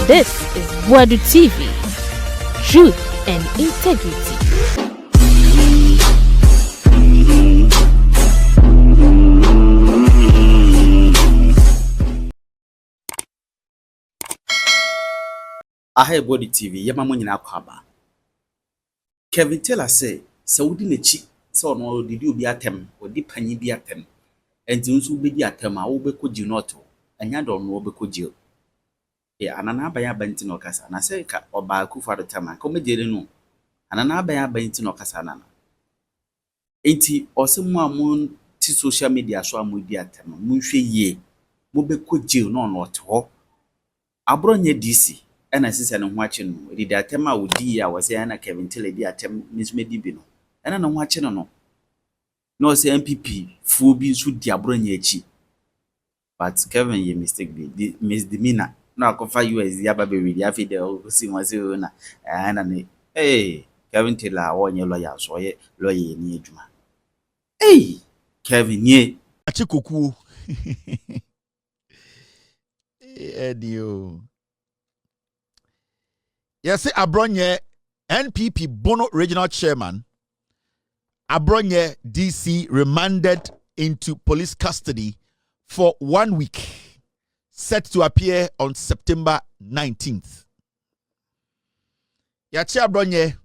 This is Boadu TV. Truth and integrity. Ahe Boadu TV, yema mo nyina kwaba. Kevin Taylor say, Saudi nechi, so no didi obi atem, odi panyi bi atem. Enti nso be di atem a wo be ko ji noto. Anya do no wo be ko ji. Anana abaya banti no kasa. Na say ka oba ku fa do tema. Ko me jere no. Anana abaya banti no kasa nana. Enti osemu amun ti social media so amu di atem. Mu hwe ye. Mo be ko ji no no to. Abronye DC. Ena sisi na ho ache no edi atem a odi ya wase ya na Kevin Taylor di atem nismedi bi no ena na ho ache no no say NPP fu bi su di Abronye echi but Kevin ye mistake bi misdemeanor na akofa US ya ba be wi ya fi de o si wase na na ne Kevin Taylor wonye lawyer so ye lawyer ni adwuma Kevin ye ache kokuo edio. Yes, Abronye, NPP Bono Regional Chairman, Abronye DC remanded into police custody for 1 week, set to appear on September 19th. Yachi Abronye,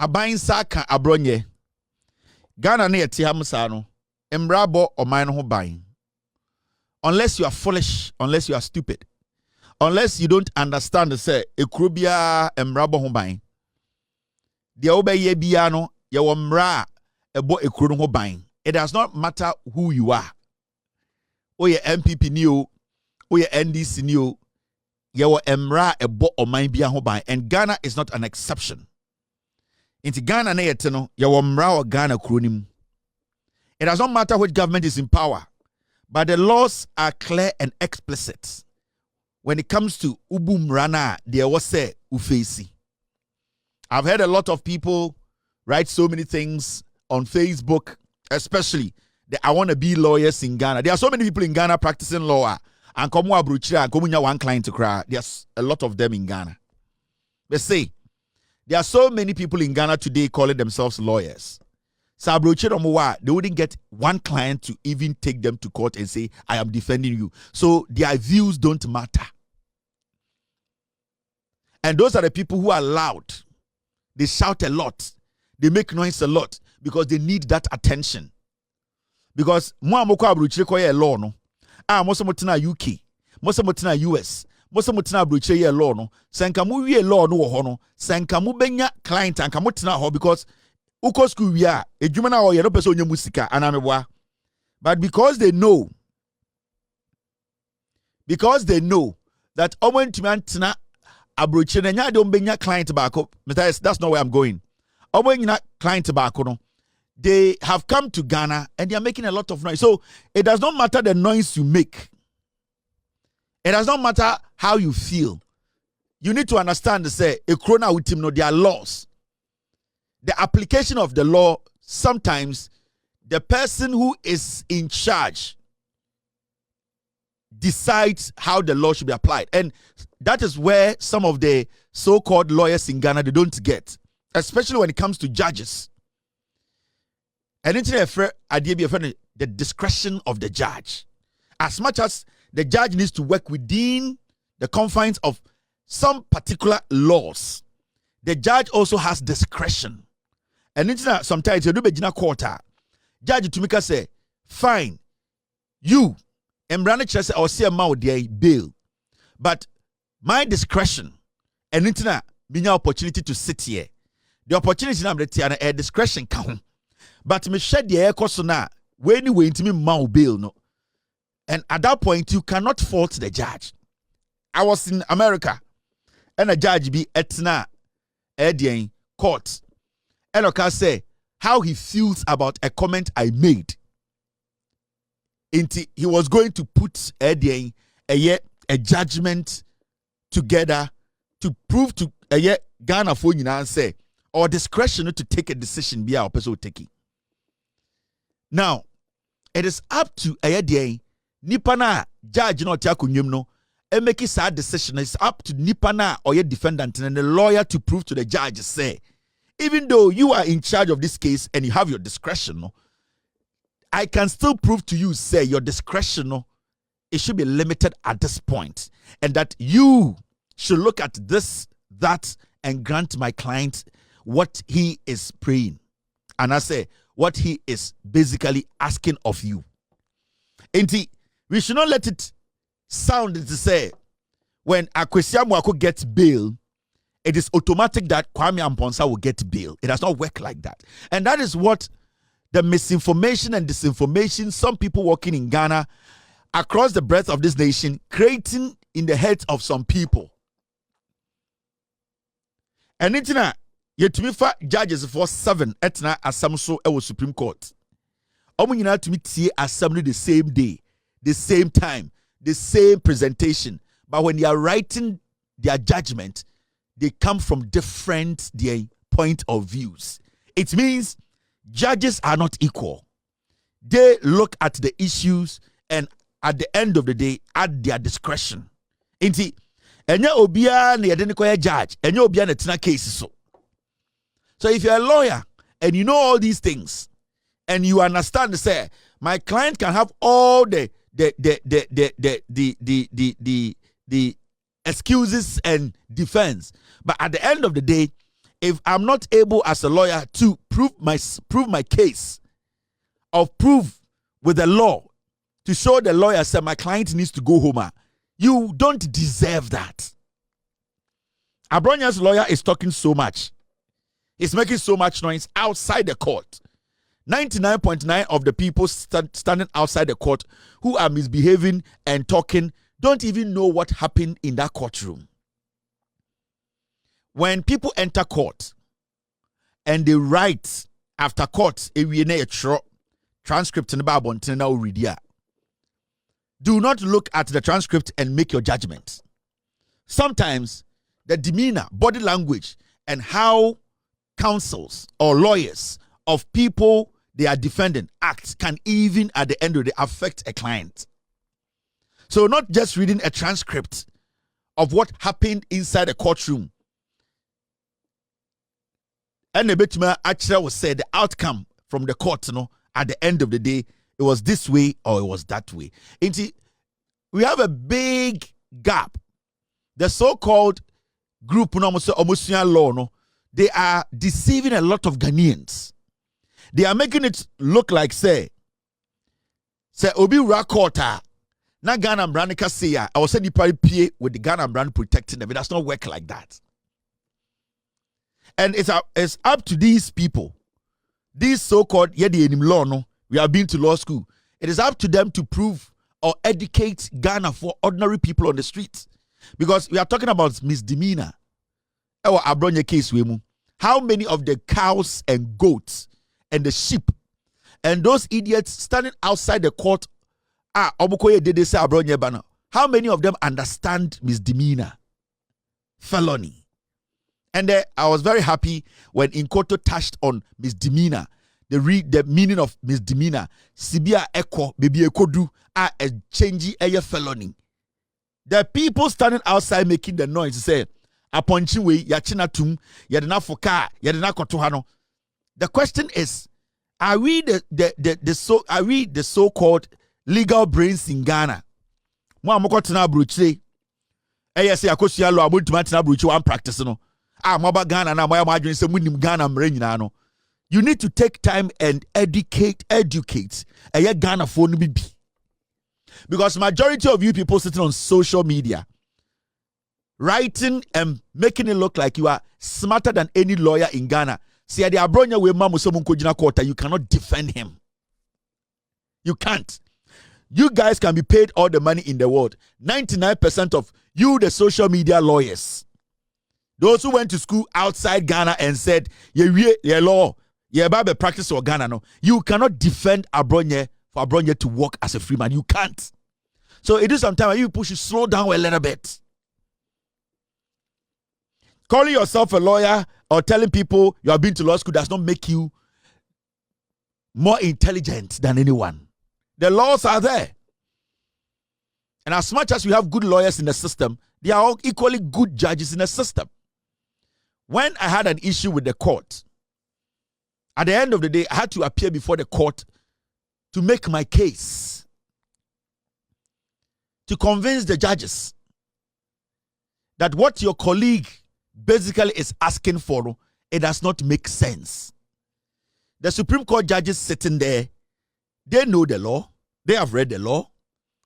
Abain Saka Abronye, Ghana ne yeti hamusano, Embrabo or mine ho buying. Unless you are foolish, unless you are stupid. Unless you don't understand the say ekrobia emrabo ho ban de obeye bia no ye wo mra ebo ekro no ho ban. It does not matter who you are. Oye NPP ni o, oye NDC ni o, ye wo emra ebo oman bia ho ban, and Ghana is not an exception. Inti Ghana na yete no ye wo mra o Ghana kronim. It does not matter which government is in power, but the laws are clear and explicit. When it comes to Ubum Rana, there was say Ufesi. I've heard a lot of people write so many things on Facebook, especially that I want to be lawyers in Ghana. There are so many people in Ghana practicing law. And komu abruchira, komu one client to cry. There's a lot of them in Ghana. They say there are so many people in Ghana today calling themselves lawyers. So they wouldn't get one client to even take them to court and say, I am defending you. So their views don't matter. And those are the people who are loud. They shout a lot. They make noise a lot because they need that attention. Because Moamoko Abruchire koye law no. Moso motina UK, moso motina US, moso motina Abruchire law no. Sankamu wie law no wo ho no. Sankamu benya client ankamu tina ho because uko school we are edwuma na o ye no person onye musika anameboa. But because they know that omontuma Abrochire nya de ombenya client back up. That's not where I'm going. Ombenya client back no. They have come to Ghana and they are making a lot of noise. So it does not matter the noise you make. It does not matter how you feel. You need to understand say a corona with him no there are laws. The application of the law, sometimes the person who is in charge decides how the law should be applied. And that is where some of the so-called lawyers in Ghana, they don't get, especially when it comes to judges. And the discretion of the judge. As much as the judge needs to work within the confines of some particular laws, the judge also has discretion. And sometimes you do be quarter. Judge Tumika say, fine, you Embrane Chess or see a mouth bail. But my discretion and internet being opportunity to sit here. The opportunity now and a discretion count. But me shed the air cost na when you went to me mouth bail no. And at that point you cannot fault the judge. I was in America and a judge be etna in court. And I can say how he feels about a comment I made. He was going to put a judgment together to prove to Ghana for you and say or discretion to take a decision be our person taking. Now, it is up to a day nipana judge not yakunyum no make a sad decision. It's up to Nipana or your defendant and the lawyer to prove to the judge, say, even though you are in charge of this case and you have your discretion, no, I can still prove to you, say, your discretion, no, it should be limited at this point, and that you should look at this, that, and grant my client what he is praying. And I say, what he is basically asking of you. And we should not let it sound to say, when Akwesi Amoako gets bail, it is automatic that Kwame Amponsa will get bail. It does not work like that. And that is what the misinformation and disinformation some people working in Ghana across the breadth of this nation creating in the heads of some people. And it's not yet to me for judges for 7 etna asamso ewo Supreme Court. Omo nyina to me tie assembly the same day, the same time, the same presentation. But when they are writing their judgment, they come from different point of views. It means judges are not equal. They look at the issues and at the end of the day, at their discretion. Inti, enya obia na yede ne koya judge, enya obia na tina case so. So if you're a lawyer and you know all these things and you understand, say, my client can have all the excuses and defense, but at the end of the day, if I'm not able as a lawyer to prove my case, or prove with the law to show the lawyer that my client needs to go home, you don't deserve that. Abronye's lawyer is talking so much. He's making so much noise outside the court. 99.9% of the people standing outside the court who are misbehaving and talking don't even know what happened in that courtroom. When people enter court and they write after court, transcript in the Bible, do not look at the transcript and make your judgment. Sometimes the demeanor, body language, and how counsels or lawyers of people they are defending act can even at the end of the day affect a client. So not just reading a transcript of what happened inside a courtroom. And the betuma actually was said the outcome from the court, at the end of the day, it was this way or it was that way. We have a big gap. The so-called group, law, they are deceiving a lot of Ghanaians. They are making it look like, say Obi Rakota, na Ghana brand Kasia, I was saying the with the Ghana brand protecting them. It does not work like that. And it's up to these people, these so-called law, we have been to law school. It is up to them to prove or educate Ghana for ordinary people on the streets. Because we are talking about misdemeanor. Our Abronye case, how many of the cows and goats and the sheep and those idiots standing outside the court how many of them understand misdemeanor, felony? And I was very happy when Inkoto touched on misdemeanor, the meaning of misdemeanor. Sibia Eko, baby Ekodu, a changey a felony. The people standing outside making the noise say, upon chiwe, yachina tum, yadena foka, yadena kotohano. The question is, are we the so-called legal brains in Ghana? Mo amoko tena bruche. Say akosia lo amutuma tena bruche one practice no. Moba Ghana na moya madwin se munim Ghana mre nyina no. You need to take time and educate. Ghana for no be. Because majority of you people sitting on social media writing and making it look like you are smarter than any lawyer in Ghana. See, the Abronye we mamu somun kojina quarter, you cannot defend him. You can't. You guys can be paid all the money in the world. 99% of you, the social media lawyers, those who went to school outside Ghana and said, yeah, law, yeah, about practice or Ghana, no, you cannot defend Abronye for Abronye to work as a free man. You can't. So it is sometimes you push you slow down a little bit. Calling yourself a lawyer or telling people you have been to law school does not make you more intelligent than anyone. The laws are there. And as much as we have good lawyers in the system, there are all equally good judges in the system. When I had an issue with the court, at the end of the day, I had to appear before the court to make my case, to convince the judges that what your colleague basically is asking for, it does not make sense. The Supreme Court judges sitting there, they know the law, they have read the law,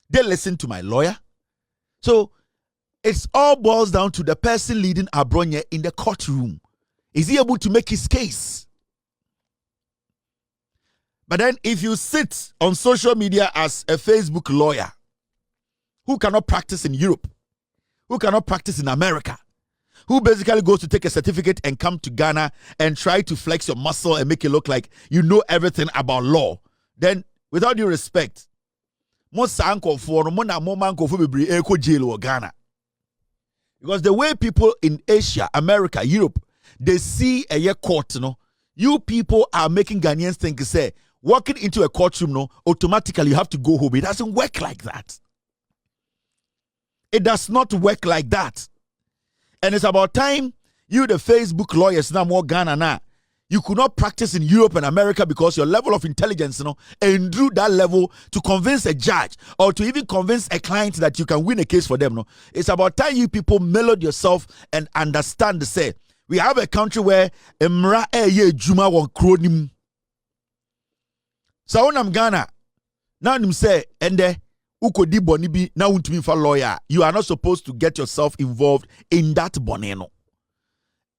they listen to my lawyer. So it's all boils down to the person leading Abronye in the courtroom. Is he able to make his case? But then if you sit on social media as a Facebook lawyer who cannot practice in Europe, who cannot practice in America, who basically goes to take a certificate and come to Ghana and try to flex your muscle and make it look like you know everything about law, then without due respect, most uncle for jail or Ghana. Because the way people in Asia, America, Europe, they see a year court, you people are making Ghanaians think, say, walking into a courtroom, automatically you have to go home. It doesn't work like that. It does not work like that. And it's about time you, the Facebook lawyers, now more Ghana now, you could not practice in Europe and America because your level of intelligence, and drew that level to convince a judge or to even convince a client that you can win a case for them. It's about time you people mellowed yourself and understand the say. We have a country where Emra Eye Juma won kronim. So when I'm Ghana, now I'm say, and ukodi bonibi na untumi fa lawyer. You are not supposed to get yourself involved in that boneno.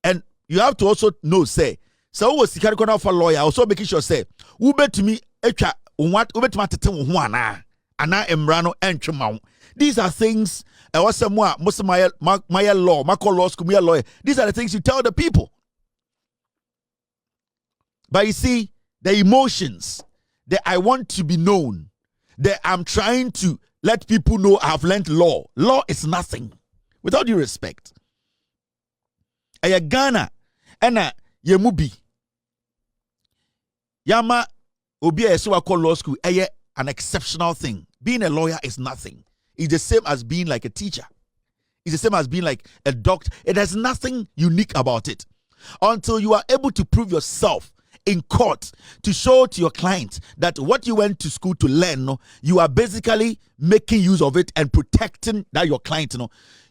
And you have to also know, say, so was sikari kona for lawyer, also making sure say, ube to me echa what ube to matete wana ana emrano entchuma. These are things most of my law, my law school, my lawyer. These are the things you tell the people. But you see, the emotions that I want to be known, that I'm trying to let people know I've learned law. Law is nothing. Without due respect. Aya Ghana, ena yemubi. Yama obi a call law school, an exceptional thing. Being a lawyer is nothing. It's the same as being like a teacher. It's the same as being like a doctor. It has nothing unique about it. Until you are able to prove yourself in court to show to your client that what you went to school to learn, you are basically making use of it and protecting that your client.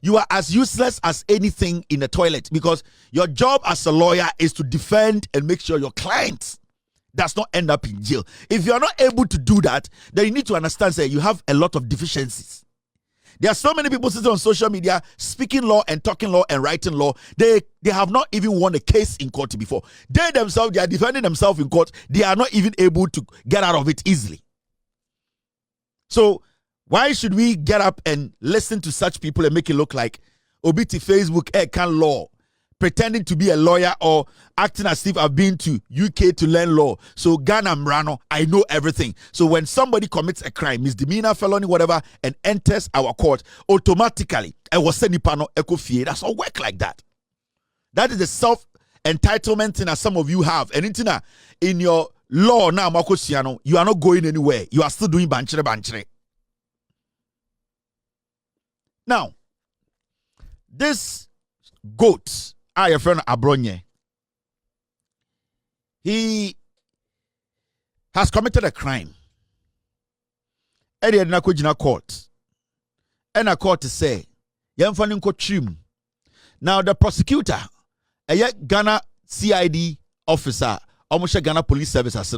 You are as useless as anything in the toilet because your job as a lawyer is to defend and make sure your client does not end up in jail. If you are not able to do that, then you need to understand that you have a lot of deficiencies. There are so many people sitting on social media speaking law and talking law and writing law. They have not even won a case in court before. They themselves, they are defending themselves in court. They are not even able to get out of it easily. So why should we get up and listen to such people and make it look like Obiti Facebook can law, pretending to be a lawyer or acting as if I've been to UK to learn law. So Ghana Mrano, I know everything. So when somebody commits a crime, misdemeanor, felony, whatever, and enters our court, automatically, I was sending pano ekofie. That's all work like that. That is the self-entitlement thing that some of you have. And in your law now, Makosiano, you are not going anywhere. You are still doing banchere. Now, this goat, your friend Abronye, he has committed a crime. And he had not go court. And a court to say, Yamfanin ko trim. Now the prosecutor, a Ghana CID officer, almost Ghana Police Service,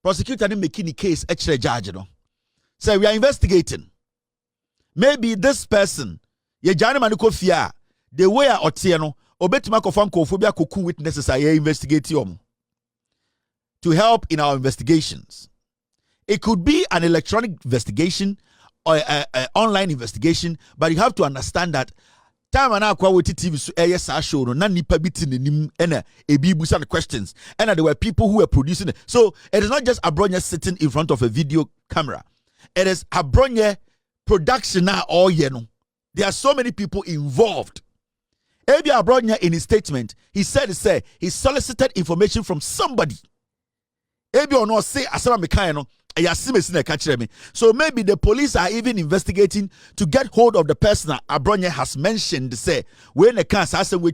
prosecutor didn't make any case extra judge. So we are investigating. Maybe this person, ye jani maniko fear, the way I otieno, obetima kofanko phobia koku witnesses are investigation to help in our investigations. It could be an electronic investigation or an online investigation, but you have to understand that time and akwa with TV so show no na nipa bitin nim ena ebi busa the questions and there were people who were producing it. So it is not just Abronye sitting in front of a video camera. It is Abronye production now all year. There are so many people involved. Ebi Abronye in his statement, he said he solicited information from somebody. Ebi ono say asama mekan no So maybe the police are even investigating to get hold of the person that Abronye has mentioned. Say when the cancer has so when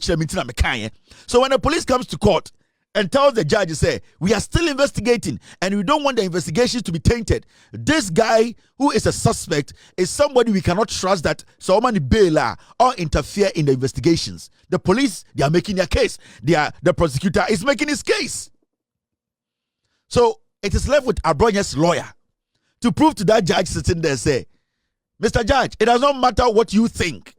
the police comes to court and tells the judge, say, we are still investigating and we don't want the investigations to be tainted. This guy who is a suspect is somebody we cannot trust that someone bail or interfere in the investigations. The police, they are making their case. The prosecutor is making his case. So it is left with Abronye's lawyer to prove to that judge sitting there, say, Mr. Judge, it does not matter what you think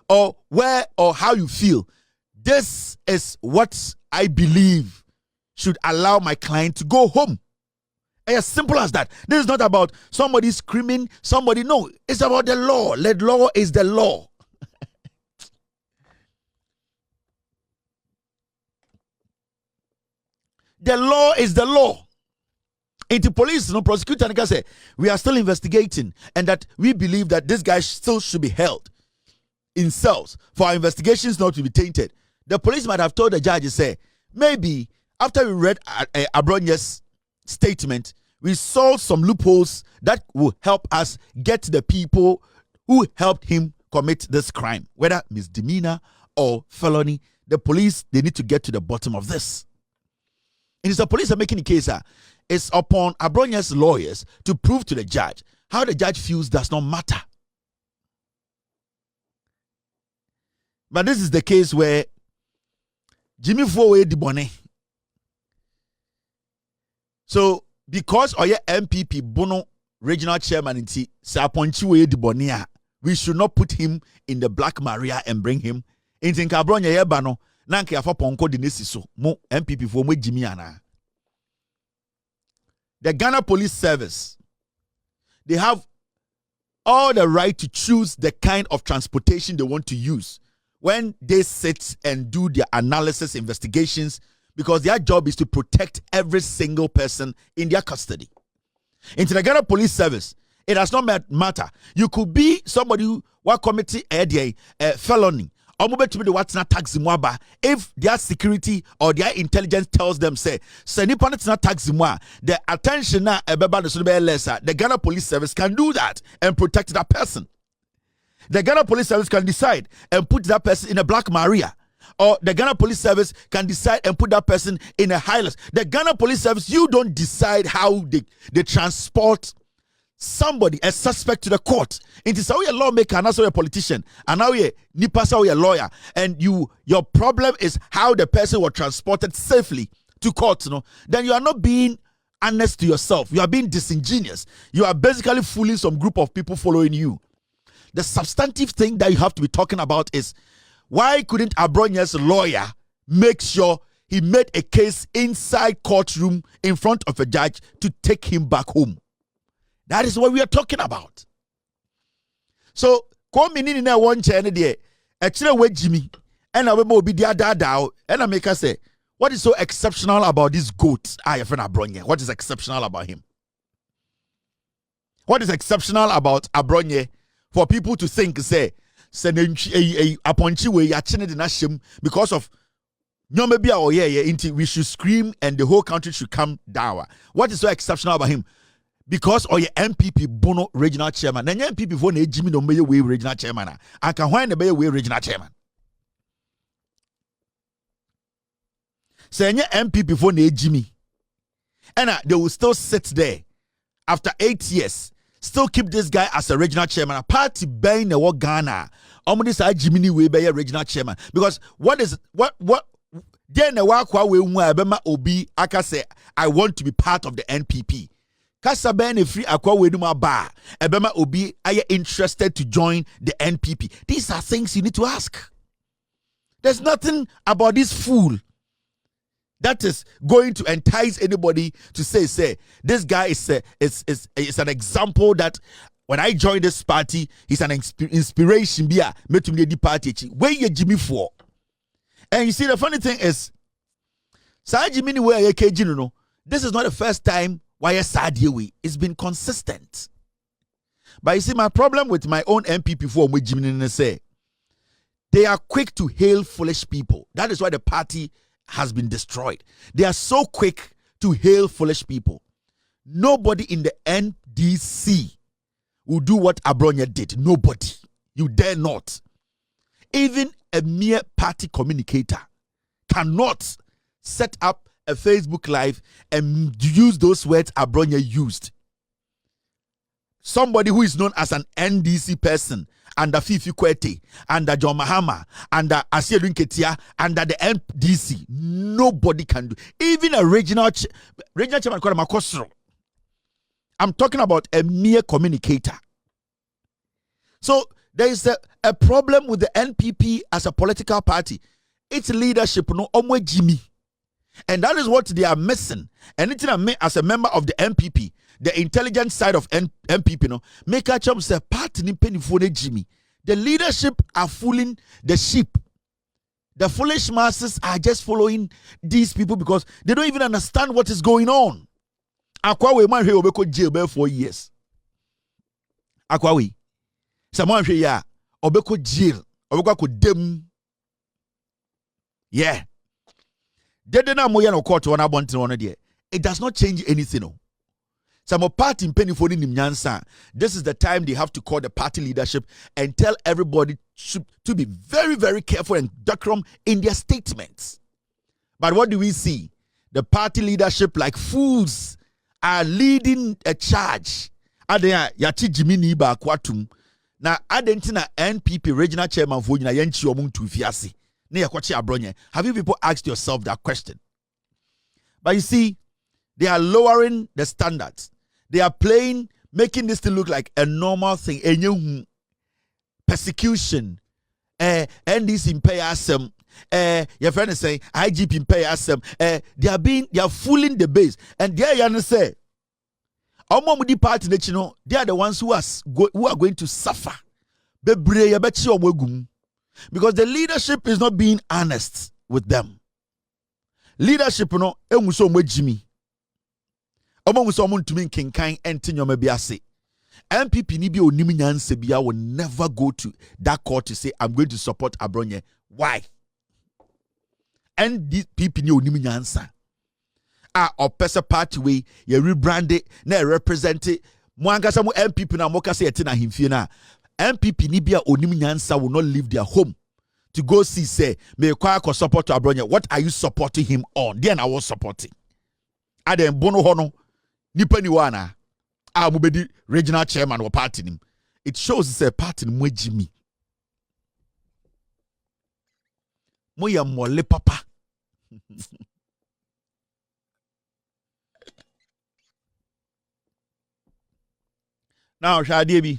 or where or how you feel. This is what I believe should allow my client to go home. As simple as that. This is not about somebody screaming, somebody. No, it's about the law. The law is the law. The law is the law. Into police, no prosecutor can say we are still investigating and that we believe that this guy still should be held in cells for our investigations not to be tainted. The police might have told the judge, say, maybe after we read Abronye's statement, we saw some loopholes that will help us get the people who helped him commit this crime, whether misdemeanor or felony. The police, they need to get to the bottom of this. It is the police are making the case. It's upon Abronye's lawyers to prove to the judge. How the judge feels does not matter. But this is the case where Jimmy Fowe Dibone. So, because Oye NPP Bono regional chairman in Saponchiwe Dibone, we should not put him in the Black Maria and bring him into Abronye Yebano. Nanke afa ponko dinesi so mo NPP for mo Jimmy ana. The Ghana Police Service, they have all the right to choose the kind of transportation they want to use when they sit and do their analysis investigations, because their job is to protect every single person in their custody. Into the Ghana Police Service, it does not matter. You could be somebody who committee a felony. If their security or their intelligence tells them, say, the attention the Ghana Police Service can do that and protect that person. The Ghana Police Service can decide and put that person in a Black Maria. Or the Ghana Police Service can decide and put that person in a Highlands. The Ghana Police Service, you don't decide how they transport somebody, a suspect, to the court. It is how you're a lawmaker and also a politician, and now you're a lawyer, and your problem is how the person was transported safely to court. Then you are not being honest to yourself. You are being disingenuous. You are basically fooling some group of people following you. The substantive thing that you have to be talking about is, why couldn't Abronye's lawyer make sure he made a case inside courtroom in front of a judge to take him back home? That is what we are talking about. So, come in one channel there, actually with Jimmy, and I will be there, and I make us say, what is so exceptional about this goat? I have Abronye. What is exceptional about him? What is exceptional about Abronye for people to think, say, because of we should scream and the whole country should come down? What is so exceptional about him? Because or your NPP Bono regional chairman. Then your NPP for Jimmy no way regional chairman. I can find the way regional chairman. Say your NPP for Jimmy. And they will still sit there after 8 years. Still keep this guy as a regional chairman. A party buying the work Ghana. This Jimmy way be a regional chairman. Because what then the work we obi aka say I want to be part of the NPP. Kasa ben free akwa weduma ba ebema obi are interested to join the NPP. These are things you need to ask. There's nothing about this fool that is going to entice anybody to say this guy is an example that when I join this party, he's an inspiration. Bia metumde di party where you Jimmy for. And you see the funny thing is, Sa Jimmy where you no. This is not the first time. Why a sad way? It's been consistent. But you see, my problem with my own NPP for Jimmy say, they are quick to hail foolish people. That is why the party has been destroyed. They are so quick to hail foolish people. Nobody in the NDC will do what Abronye did. Nobody. You dare not. Even a mere party communicator cannot set up a Facebook Live and use those words Abronye used. Somebody who is known as an NDC person, under Fifi Kwete, under John Mahama, under Asiedun Ketia, under the NDC, nobody can do. Even a regional chairman called Makosro. I'm talking about a mere communicator. So there is a problem with the NPP as a political party. Its leadership, no, omwe Jimmy. And that is what they are missing. And it's me as a member of the NPP, the intelligence side of NPP, no, make a chance say party ni penny for the Jimmy. The leadership are fooling the sheep. The foolish masses are just following these people because they don't even understand what is going on. Akwawe man here obeko jail 4 years. Akwawe. Someone here ya obeko jail. Obeko ko dem. Yeah. It does not change anything. No. Some party in penny for Nyansa. This is the time they have to call the party leadership and tell everybody to be very, very careful and decorum in their statements. But what do we see? The party leadership, like fools, are leading a charge. Yati Jimini ba kwatum. Na adentina NPP regional chairman for na yenchi omuntu fiasi. Have you people asked yourself that question? But you see, they are lowering the standards. They are making this to look like a normal thing. Persecution. NDC impay asem. Your friend is saying IGP impay asem. They are fooling the base. And there you say, Omomudi party, they are the ones who are going to suffer. Because the leadership is not being honest with them. Leadership, you know, Jimmy. NPP Nibi Onimian Sebia will never go to that court to say, I'm going to support Abronye. Why? NPP ni Onimian sa. Or Pesa Party way, you rebrand it, na represent it. Mwanga samu NPP na moka se yetina himfina. NPP Nibia Onimiansa will not leave their home to go see, say, may require support to Abronye. What are you supporting him on? Then I was supporting. Adem Bono Hono, Nipaniwana, Mubedi regional chairman or party him. It shows it's a party mwe Jimmy. Moya mole papa. Now, Shadibi.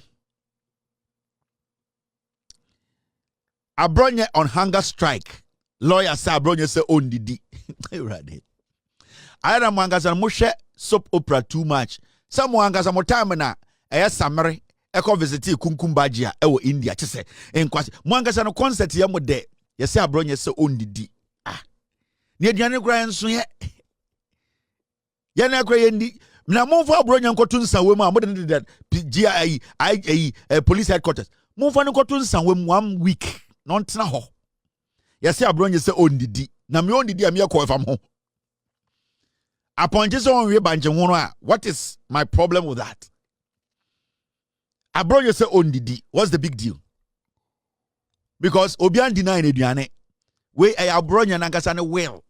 Abronye on hunger strike. Lawyer say Abronye say on didi. I don't want to mushe soap opera too much. Some wanga some time na samere eko visiti kunkumbajia ewo India chese enkwasi mwanga sa no concert ya mo de ye say Abronye say on didi. Ah. Ne aduane kura enso ye. Ye na kura ye ndi na monfo Abronye nkotu nsanwe mu amode de GIA police headquarters. Monfo nkotu nsanwe mu 1 week. Nontina ho. Yes, Abronye say on didi. Na me on didi am yakọ efam ho. Upon just on we banje hono. What is my problem with that? Abronye say on didi. What's the big deal? Because obian deny aduane. We Abronye nankasa ne well.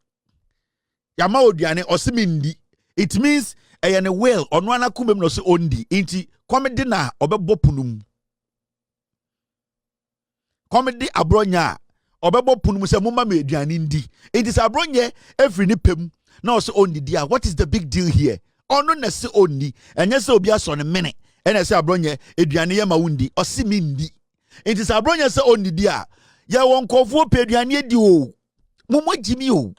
Yama oduane osimindi. It means ne well ono anakumem no se ondi. Inti komedi na obebo punum. Comedy Abronye obebo punum se mumma me aduane ndi. It is Abronye every nipem na also on the dia. What is the big deal here? Ono na se onni enye se obi aso ne mene ena se Abronye aduane ye ma wundi osimi ndi. It is Abronye se on the dia. Ya won kofo pe aduane di o. Mumo Jimmy o.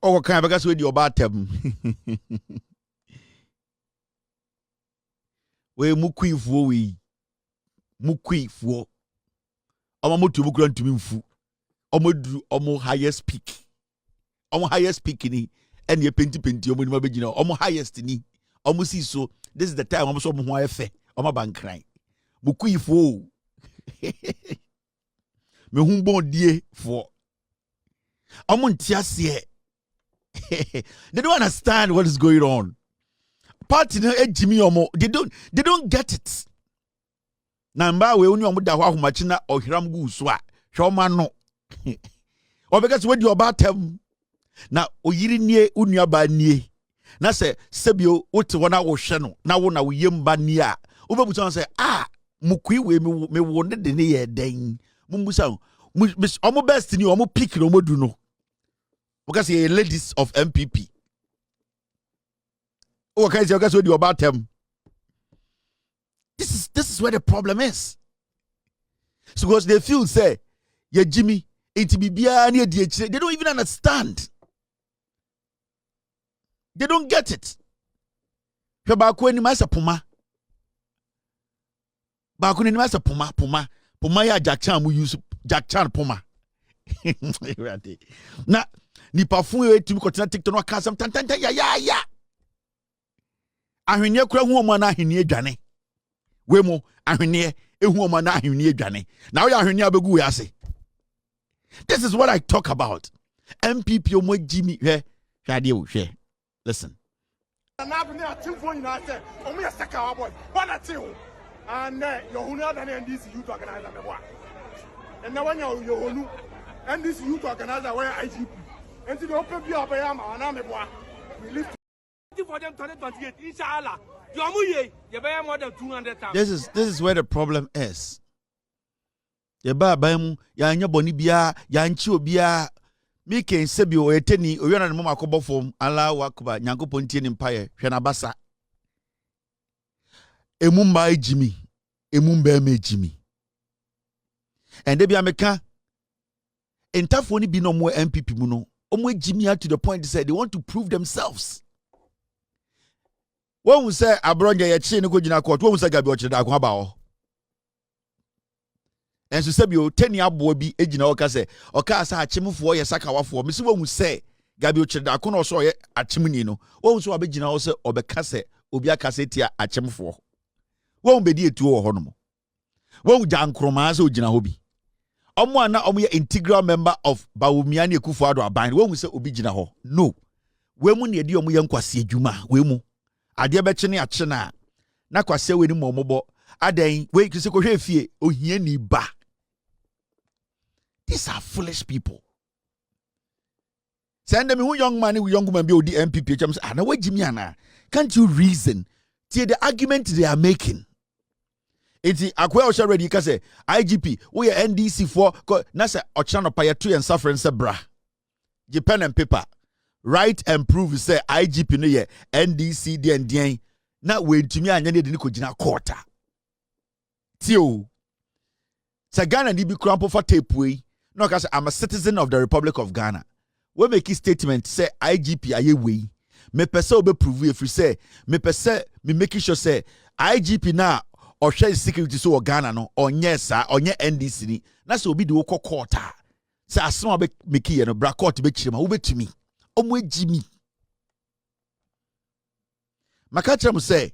Oh, can I with your batem? We mukui for Omamutu Mukran to me fu. Omo highest peak. Omo highest peak ni and ye penti omo mabejino. Omo highest ni. Omo si so this is the time I'm so mo efe. Oma bankran. Mukui fo. Me humbo die for. They don't understand what is going on. Party no Jimmy omo. They don't get it. Namba we only omo da hwa humachina ohiram gu so a. Hwoma no. Because when you about them na oyiri nie unua ba nie. Na se sebio wote wona wo hwe no na wo na wo yemba nie a. Obebusa say mukui we me wo ne de ne ye den. Mumbusa omo best ni omo pick no modu no. Because you're ladies of NPP. Oh, okay, so what you about them? This is where the problem is. So because they feel say, yeah, Jimmy, they don't even understand. They don't get it. Bakuni masa puma. Bakuni masa puma ya Jack Chan we use Jack Chan puma. Na nipa fun e timi kotina TikTok no aka sam tan ya ahwenye kura hu omo na ahwenye adwane we mu ahwenye ehu omo na ahwenye adwane na wo ya ahwenye abegu we ase. This is what I talk about. MPP omo Jimmy hwade wo hwe. Listen. Na abne atimfo nyina se omo ya saka wa boy bana ti ho and your hunu ada na NDC youth organizer me boa and na wanya your hunu NDC youth organizer where IGP and the open view of Mahama na me boa we live for them 2028 inshallah yomuye ye be more than 200,000. This is where the problem is. Ye ba mu ya anya boni bia ya nchi obia mi ken sebi o eteni o yona ne mama akobofom ala wakuba nyankopon tie ni mpaye hwe na basa emumba ejimi emumba emejimi ende bia meka entafo ni bi no mo MPP mu no omo ejimi to the point they say they want to prove themselves. When we say Abronye ye chi ne ko gina court when we say gabi o chire da akwa ba o enso sebi o teni abo bi ejina o ka se o ka sa achimfo ye sakawafo me se when we say gabi o chire da akwa no so ye achimni no when we so abegina o se obeka se obi aka se tia achimfo when we be etu o ho no mo when we jankroma se ogina ho bi omo ana omo ye integral member of Bawumiani Ekufuado aban when we say obi gina ho no we mu ne edi omo ye nkwase adwuma we mu ade beche ne ache na kwase we ni momobo adan we kise ko hwe fie ohia ni ba. These are foolish people. Send them who young man with young woman be odi MPP cham say na wajimi ana. Can't you reason? See the argument they are making. Iti akwa o share ready ka say IGP we NDC for na say ochana no pa ye to en suffering say bra. Give pen and paper. Write and prove say IGP no ye NDC den na we ntumi anya ne de ni ko gina court. Tio. Say Ghana ni bi krampo for tape we. No ka say I'm a citizen of the Republic of Ghana. We make a statement say IGP aye we. Me pese obe prove if say me pese me make sure say IGP na or share security so Ghana no or yes or nye NDC ni na say obi de wo court. Say asema be make ye no bra court be chirema wo betumi. Omo ejimi. Makacham say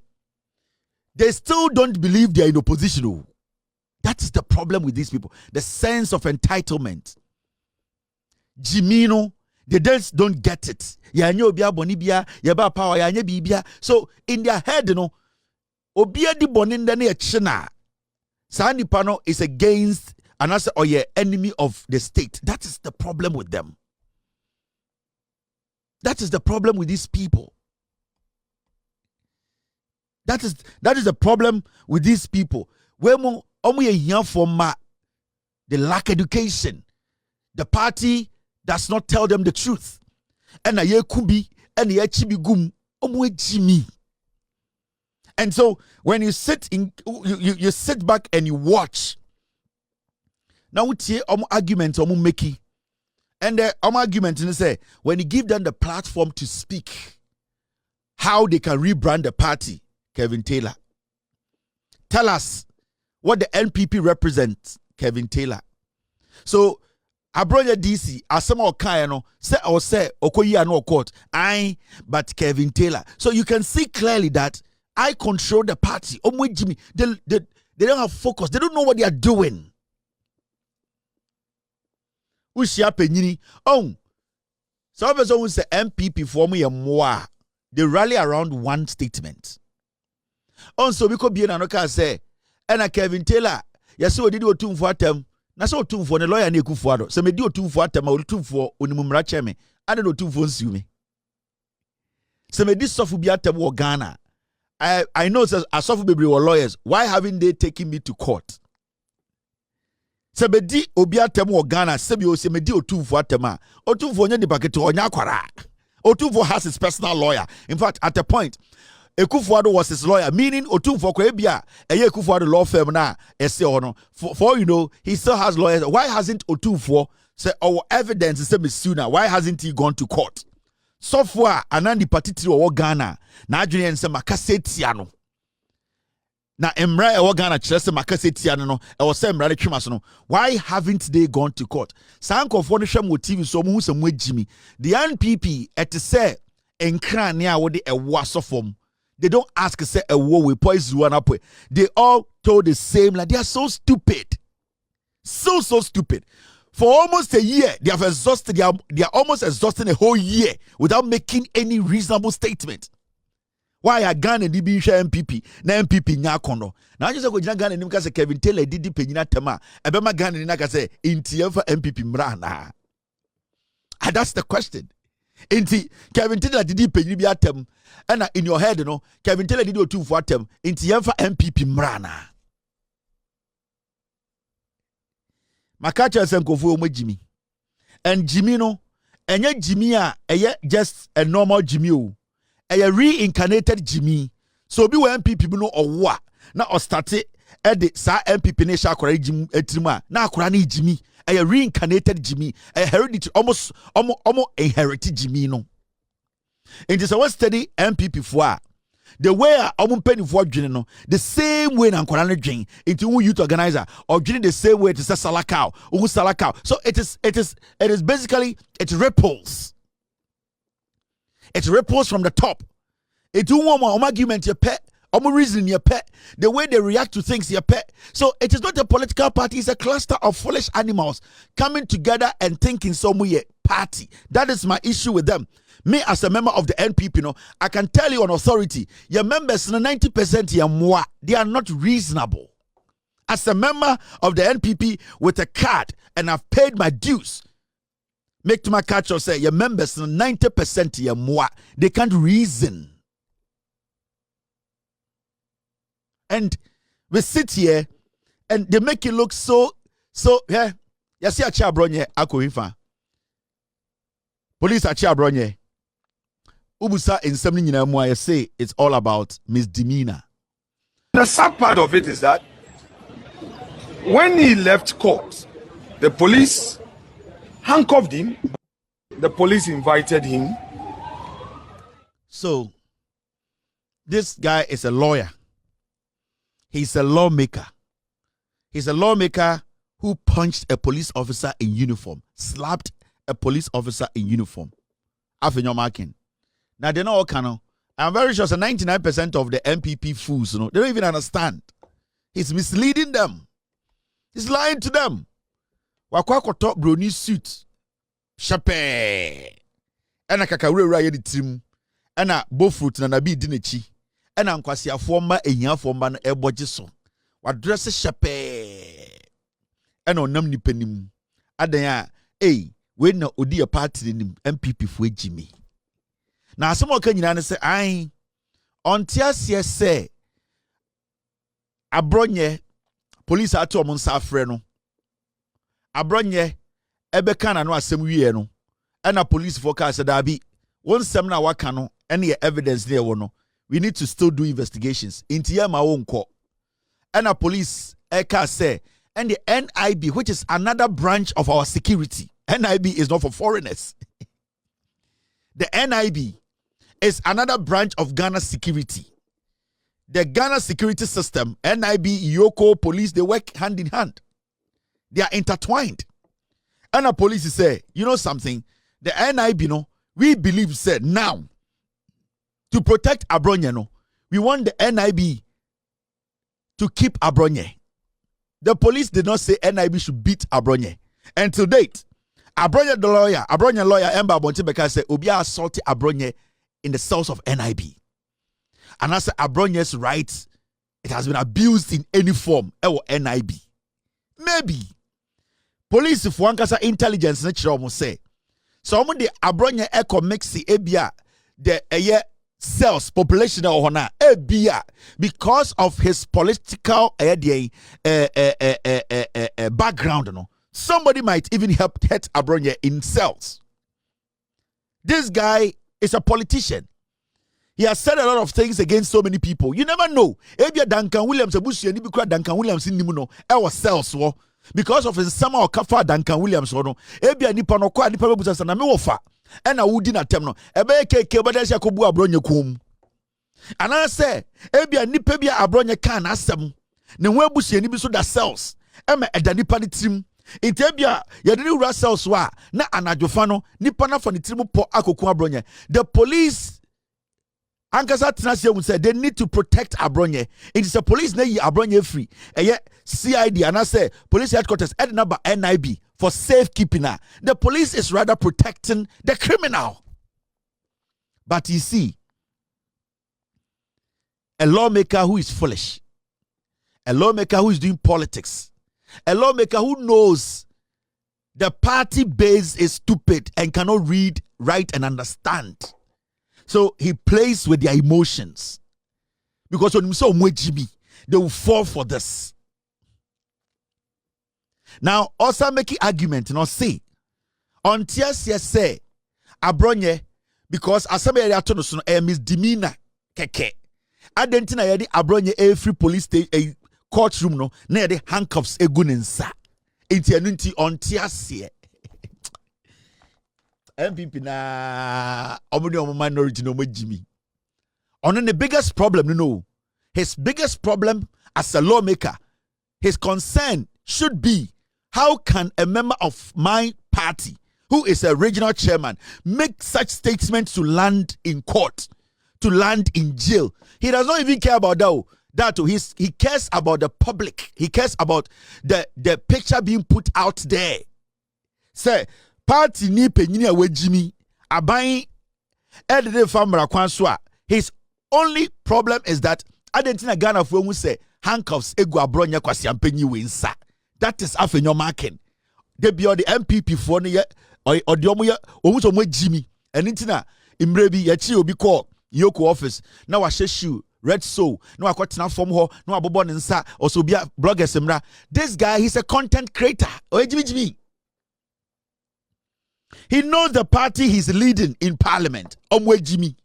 they still don't believe they are in opposition. That is the problem with these people. The sense of entitlement. Jimino, they just don't get it. Ya nyo bia boni bia, ya ba power ya nye bibia. So in their head, you know, obia di bonin dene ya china. Sani pano is against and as or ye enemy of the state. That is the problem with them. That is the problem with these people. That is the problem with these people. Wemo omu ye here for they lack education. The party does not tell them the truth. And a ye kubi and ye chibi gum omu jimi. And so when you sit in you sit back and you watch. Now we see omu argument omu meki. And the argument is say when you give them the platform to speak, how they can rebrand the party. Kevin Taylor, tell us what the NPP represents. Kevin Taylor. So Abronye DC asema okaya no say okoyi no court. But Kevin Taylor. So you can see clearly that I control the party. Jimmy, they don't have focus. They don't know what they are doing. Ushia penyini. Oh, some person who say NPP for me more. They rally around one statement. So we could be an anoka say, and a Kevin Taylor, yes, so did you two for them. Na so two for the lawyer ne kufuado. So me do two for them or two for unimumra cheme. I don't know two for me. So me this soft be at them Ghana. I know says a soft baby were lawyers. Why haven't they taken me to court? Se me di obi atem wo Ghana se bi o se me di otumfo atema otumfo nya di packet onya kwara otumfo has his personal lawyer. In fact, at a point Ekufuado was his lawyer, meaning otumfo ko ebia eye Ekufuado law firm na ese ono for you know he still has lawyers. Why hasn't otumfo say our evidence is sooner? Why hasn't he gone to court? Software anandi patitiri wo Ghana na adwene ense makaseti ano na emra ewo Ghana kyerese makaseti ano no ewo se emra le twema so no. Why haven't they gone to court? Sankofo no hwem wo TV so mu hu se mu agimi the NPP et say enkran ne a wo de ewo asofom. They don't ask say ewo we poison one up. They all told the same, like they are so stupid. So stupid. For almost a year, they have exhausted, they are almost exhausting a whole year without making any reasonable statement. Why are Ghana and DB NPP? Na NPP nyakono. Now just go Ghana and say Kevin Taylor did penyina tema. Ebema Ghana and naka say inti for NPP mrana. And that's the question. Inti Kevin Taylor did penyina bi atem. And in your head, you know, Kevin Taylor did two for atem. Inti for NPP mrana. Makacha senkofu omo Jimmy. And Jimmy no, enye Jimmy eye just a normal Jimmy o. Eye reincarnated Jimmy. So bi we NPP no owo na o start e de sa NPP ne sha akora Jimmy etrima na akora na Jimmy. Eye reincarnated Jimmy. Eye hereditary almost inherited Jimmy no. It is a study NPP for the way penny for no the same way na nkora dwen into youth organizer or the same way to say salakao salakao. So it is basically it ripples from the top. It one argument your pet reason your pet the way they react to things your pet. So it is not a political party, it's a cluster of foolish animals coming together and thinking some way party. That is my issue with them. Me as a member of the NPP, you know, I can tell you on authority, your members 90% they are not reasonable. As a member of the NPP with a card and I've paid my dues, make to my catch or say your members 90% they can't reason. And we sit here and they make it look so yeah. You see a Abronye akoifa. Police Abronye. Ubusa in something in I say it's all about misdemeanor. The sad part of it is that when he left court, the police handcuffed him. The police invited him. So this guy is a lawyer. He's a lawmaker. He's a lawmaker who punched a police officer in uniform, slapped a police officer in uniform. After marking. Now they know all kind. I'm very sure 99% of the NPP fools, you know, they don't even understand. He's misleading them. He's lying to them. Wakwa top brony suit. Chape. Ena kakawure ra yedi trim. Ena bofruit na nabi dinechi. Ena nkwasi afoma ehia afoma no eboje so. Wa dress chape. Ena onam ni panim. Adan ya, we na odi a party nim NPP fu ejimi. Na asemo ka nyina ne se ai ontiasie se Abronye police ato omo nsa afre no Abronye ebeka na no asem wie no na police forecast da bi won sem na waka no ene evidence there wo no we need to still do investigations into ya ma wonko na police eka say and the NIB, which is another branch of our security. NIB is not for foreigners. The NIB is another branch of Ghana's security. The Ghana security system, NIB, Yoko, police, they work hand in hand. They are intertwined. And the police say, you know something? The NIB, we believe, said now, to protect Abronye, we want the NIB to keep Abronye. The police did not say NIB should beat Abronye. And to date, Abronye lawyer, Emba Bontebeka said, Obia assaulted Abronye in the cells of NIB. And as Abronye's rights, it has been abused in any form. NIB. Maybe. Police if one kasa intelligence nature almost say. So I'm the Abronye echo mixi ebia the cells population or hona ebia because of his political background. No, somebody might even help hurt Abronye in cells. This guy is a politician. He has said a lot of things against so many people. You never know. Ebia Duncan Williams abusu ni bikura Duncan Williams ni muno cells wo because of his summer or kafa Duncan Williams no. Ebia nipa no kwa nipa bebusa sana me wofa. Ena wudi na tem no. Ebe keke bada sia kobu Abronye kum. Ana say ebia nipa bia Abronye kan asem. Ne ho abusu ni bi so da cells. Ema eda nipa ni trim. Intebia yadini ura cells wa na anadwofa no nipa na fa ni trim po akoku Abronye. The police Ankasa Tenassia said they need to protect Abronye. It is the police na yi Abronye free. CID and I say police headquarters at number NIB for safekeeping. The police is rather protecting the criminal. But you see, a lawmaker who is foolish, a lawmaker who is doing politics, a lawmaker who knows the party base is stupid and cannot read, write, and understand. So he plays with their emotions. Because when you say Jimmy, they will fall for this. Now, also making argument, you know, say, on TSC say, Abronye, because asabe ya tono suno misdemeanor keke. Adentina yadi Abronye every police station courtroom no, na yadi handcuffs egunensa. Enti anunti on TSC. NPP na omuni minority no Jimmy. On the biggest problem, you know, his biggest problem as a lawmaker, his concern should be how can a member of my party, who is a regional chairman, make such statements to land in court, to land in jail? He does not even care about that. He cares about the public. He cares about the picture being put out there. Say, party ni penyini a Jimmy aban edede famra kwanswa. His only problem is that adentina Ghana for who say handcuffs egu Abronye kwasi ampenyi we nsa. That is afenyo marking. They be the NPP for ne or the omu Jimmy. And intina imrebi yachi obi call Yoko office. Now wa shoe red soul. No akwatena form ho. No abobo nsa. Also be a blogger semra. This guy, he's a content creator. Oh Jimmy. He knows the party he's leading in parliament. Jimmy.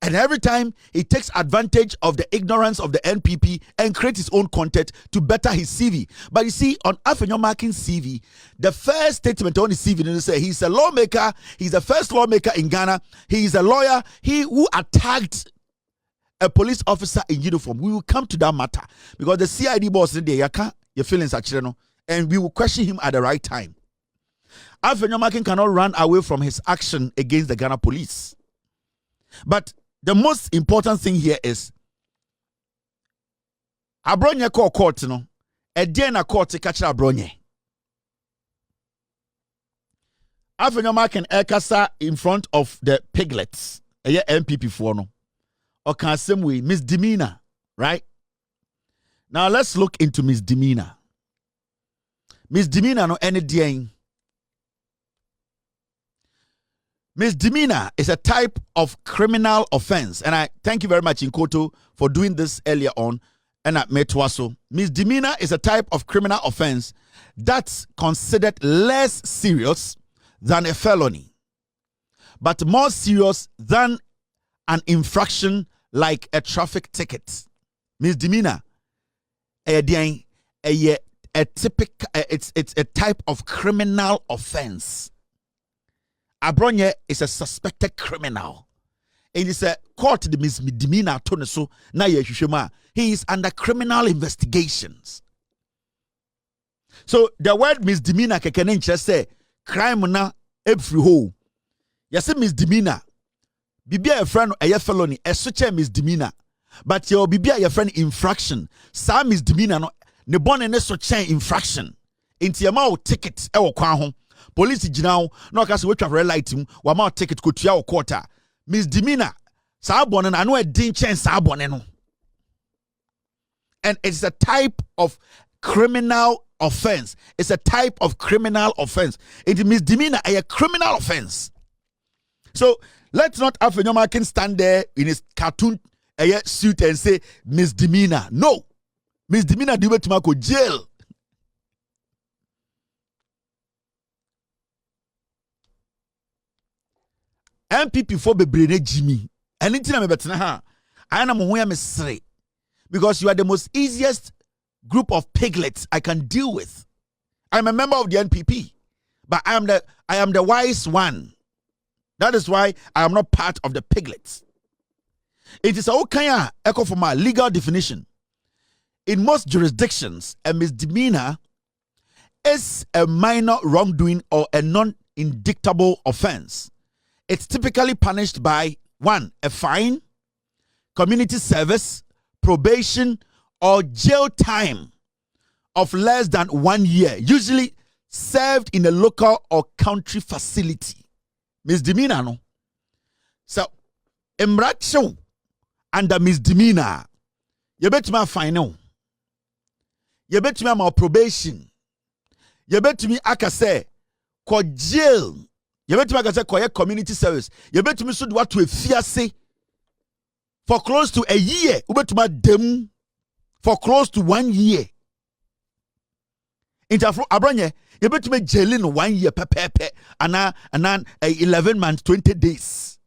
And every time he takes advantage of the ignorance of the NPP and creates his own content to better his CV. But you see, on Afenyo Markin's CV, the first statement on his CV is say he's a lawmaker, he's the first lawmaker in Ghana, he is a lawyer, he who attacked a police officer in uniform. We will come to that matter because the CID boss said, your feelings are children, and we will question him at the right time. Afenyo Markin cannot run away from his action against the Ghana police. But the most important thing here is Abronye call court no. Na court catch Abronye. Afenyo Markin ekasa in front of the piglets. NPP for no. Or can same way misdemeanor, right? Now let's look into misdemeanor. Misdemeanor no any day. Misdemeanor is a type of criminal offense. And I thank you very much, Inkoto, for doing this earlier on. And at Metwaso. Misdemeanor is a type of criminal offense that's considered less serious than a felony, but more serious than an infraction like a traffic ticket. Misdemeanor, it's a type of criminal offense. Abronye is a suspected criminal. And it's a court the misdemeanor to so na he is under criminal investigations. So the word misdemeanor can just say crime na every ho. Yes, misdemeanor. Bibia a friend a felony, a such a misdemeanor. But your bibia a friend infraction. Some misdemeanor no ne bon and such infraction. Inti ama ticket e kwan ho. Police gina no ka se we twa red light him, wa ma ticket ko tua quarter. Misdemeanor. Sa bon na no e din chen sa bon no. And it's a type of criminal offense. It's a type of criminal offense. It misdemeanor a criminal offense. So let's not have a normal can stand there in his cartoon suit and say misdemeanor. No. Misdemeanor do it to go jail. NPP for bebrene Jimmy. Anything I'm better ha. I am who am straight. Because you are the most easiest group of piglets I can deal with. I'm a member of the NPP, but I am the wise one. That is why I am not part of the piglets. It is a okay echo from my legal definition. In most jurisdictions, a misdemeanor is a minor wrongdoing or a non-indictable offense. It's typically punished by 1. A fine, community service, probation, or jail time of less than 1 year, usually served in a local or country facility. Misdemeanor no. So, embracho under misdemeanor, you bet me fine no. You bet me my probation. You bet me akase ko jail. You bet me akase ko community service. You bet me so do what to a fiase for close to a year. You bet me dem for close to 1 year. Interfro Abronye, you bet me jail in 1 year pepe and 11 months 20 days.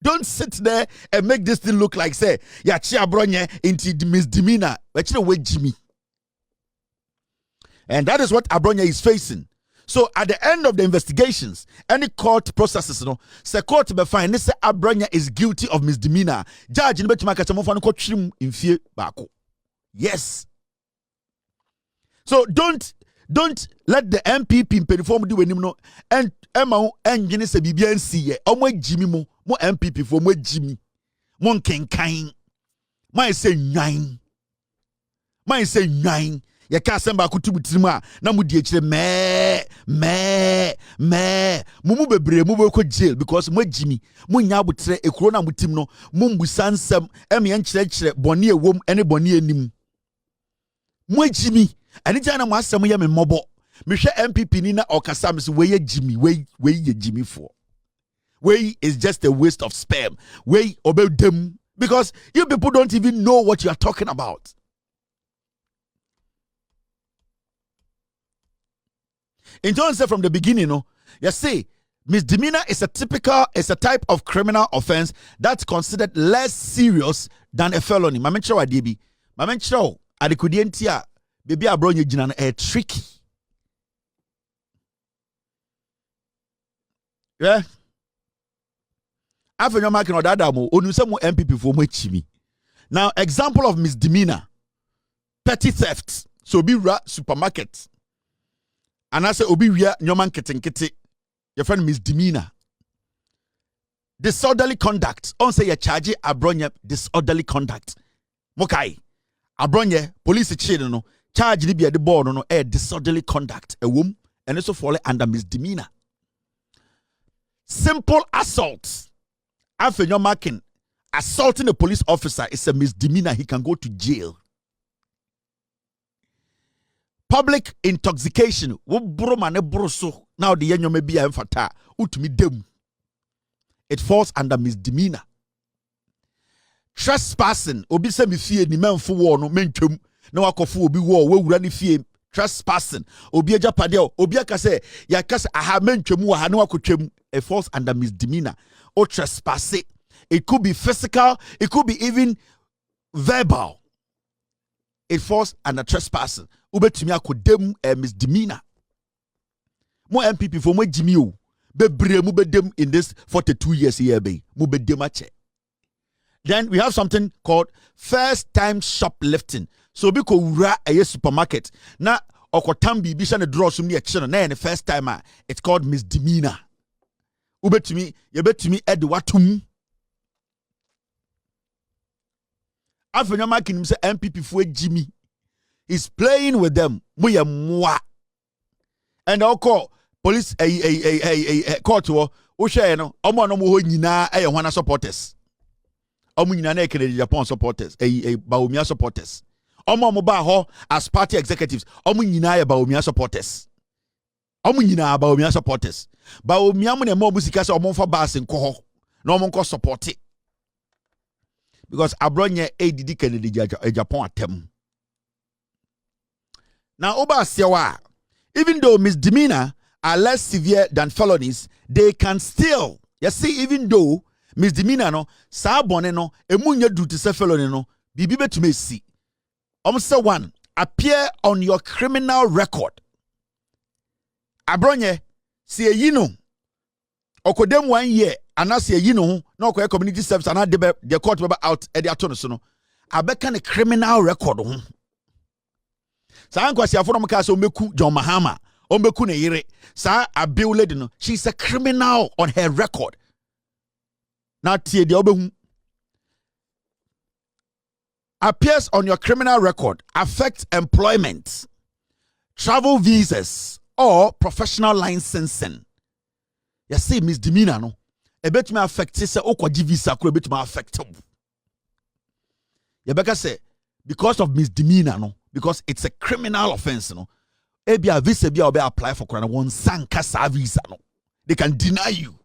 Don't sit there and make this thing look like say ya chi Abronye into the misdemeanor. But you know where Jimmy. And that is what Abronye is facing. So at the end of the investigations, any court processes, you know, say court be fine. They say Abronye is guilty of misdemeanor. Judge in betima kacha mo fa no ko trim in fie baako. Yes. So don't let the MPP perform do enim no and ema engine se bibia nsi ye. Omo Jimmy mo MPP for mo Jimmy. Mo nkenkan. My say nine. My say nine. Ya ka semba kutubu tirima na mu die kire me mumu bebre mu be ko jail because mo Jimmy mo nya abotre ekuro na mutim no mo mbusa nsem em ye nkire bone ewom ene bone anim mo Jimmy ani jana mo asem ye me mobo me hwe MPP ni na okasa me so we ye Jimmy we ye Jimmy for we is just a waste of sperm we obey them because you people don't even know what you are talking about. In terms of from the beginning, you see, misdemeanor is a type of criminal offense that's considered less serious than a felony. Mamencho adibi. Mamencho adikudientia baby Abronye jinan a tricky. Yeah. After your marking or dadamo, onusemu MPP for chimi. Now, example of misdemeanor, petty theft. So be supermarket. And I say, Obi wia nyoman ketenkete, your friend misdemeanor. Disorderly conduct. On say you charge Abronye disorderly conduct. Mokai. Abronye, police chill no, charge libya the board no, disorderly conduct. A womb, and also fall under misdemeanor. Simple assault. After your marking, assaulting a police officer is a misdemeanor. He can go to jail. Public intoxication. Now the yenyo may be a fata. It falls under misdemeanor. Trespassing. Obi se mi fie ni men fu wo no mentwem. Na wakofu obi wo we wura ni fie. Trespassing. Obi eja padeo. Obi aka se ya kase aha mentwem wo ha na wakotwem. It falls under misdemeanor. Or trespassing. It could be physical. It could be even verbal. It falls under trespassing. Ubetumi akodem misdemeanor. Mo MPP for mo Jimmy o. Bebre mu bedem in this 42 years here be. Mu bedem ache. Then we have something called first time shoplifting. So bi ko wura a supermarket na okotam bibi sha ne draw sum ne action na the first time it's called misdemeanor. Ubetumi ye betumi ed watum Afenyama kinim say NPP fo Jimmy is playing with them. Muye mwa. And I'll call police a court wo share no omo no mo ho nyina e hwana supporters. Omo nyina na Kennedy Japan supporters, Baumia supporters. Omo ba ho as party executives. Omo nyina e Baumia supporters. Omo nyina Baumia supporters. Baumia mo na mo musika se omo fa bas nko ho. Na omo nko support it. Because Abronye did Kennedy Japan atem. Now oba siawa, even though misdemeanor are less severe than felonies, they can still, you see, even though misdemeanor no, sa bone no, emunye do to say felony no, bibi betume si. Say one, appear on your criminal record. Abronye, see you know, okodem 1 year, and I say you know, no community service, and I the court out at the attorney no. Abeka ne criminal record. Sa ankwasi afo no mka so meku John Mahama, o meku ne yire. Sa abiu lady no, she's a criminal on her record. Now tie de obehu. Appears on your criminal record, affects employment, travel visas, or professional licensing. You see misdemeanor no. E betuma affect say okwaji visa ko e betuma affect. You better say because of misdemeanor no, because it's a criminal offense no. Ebia visa bia obe apply for corona one sanka sa visa no. They can deny you.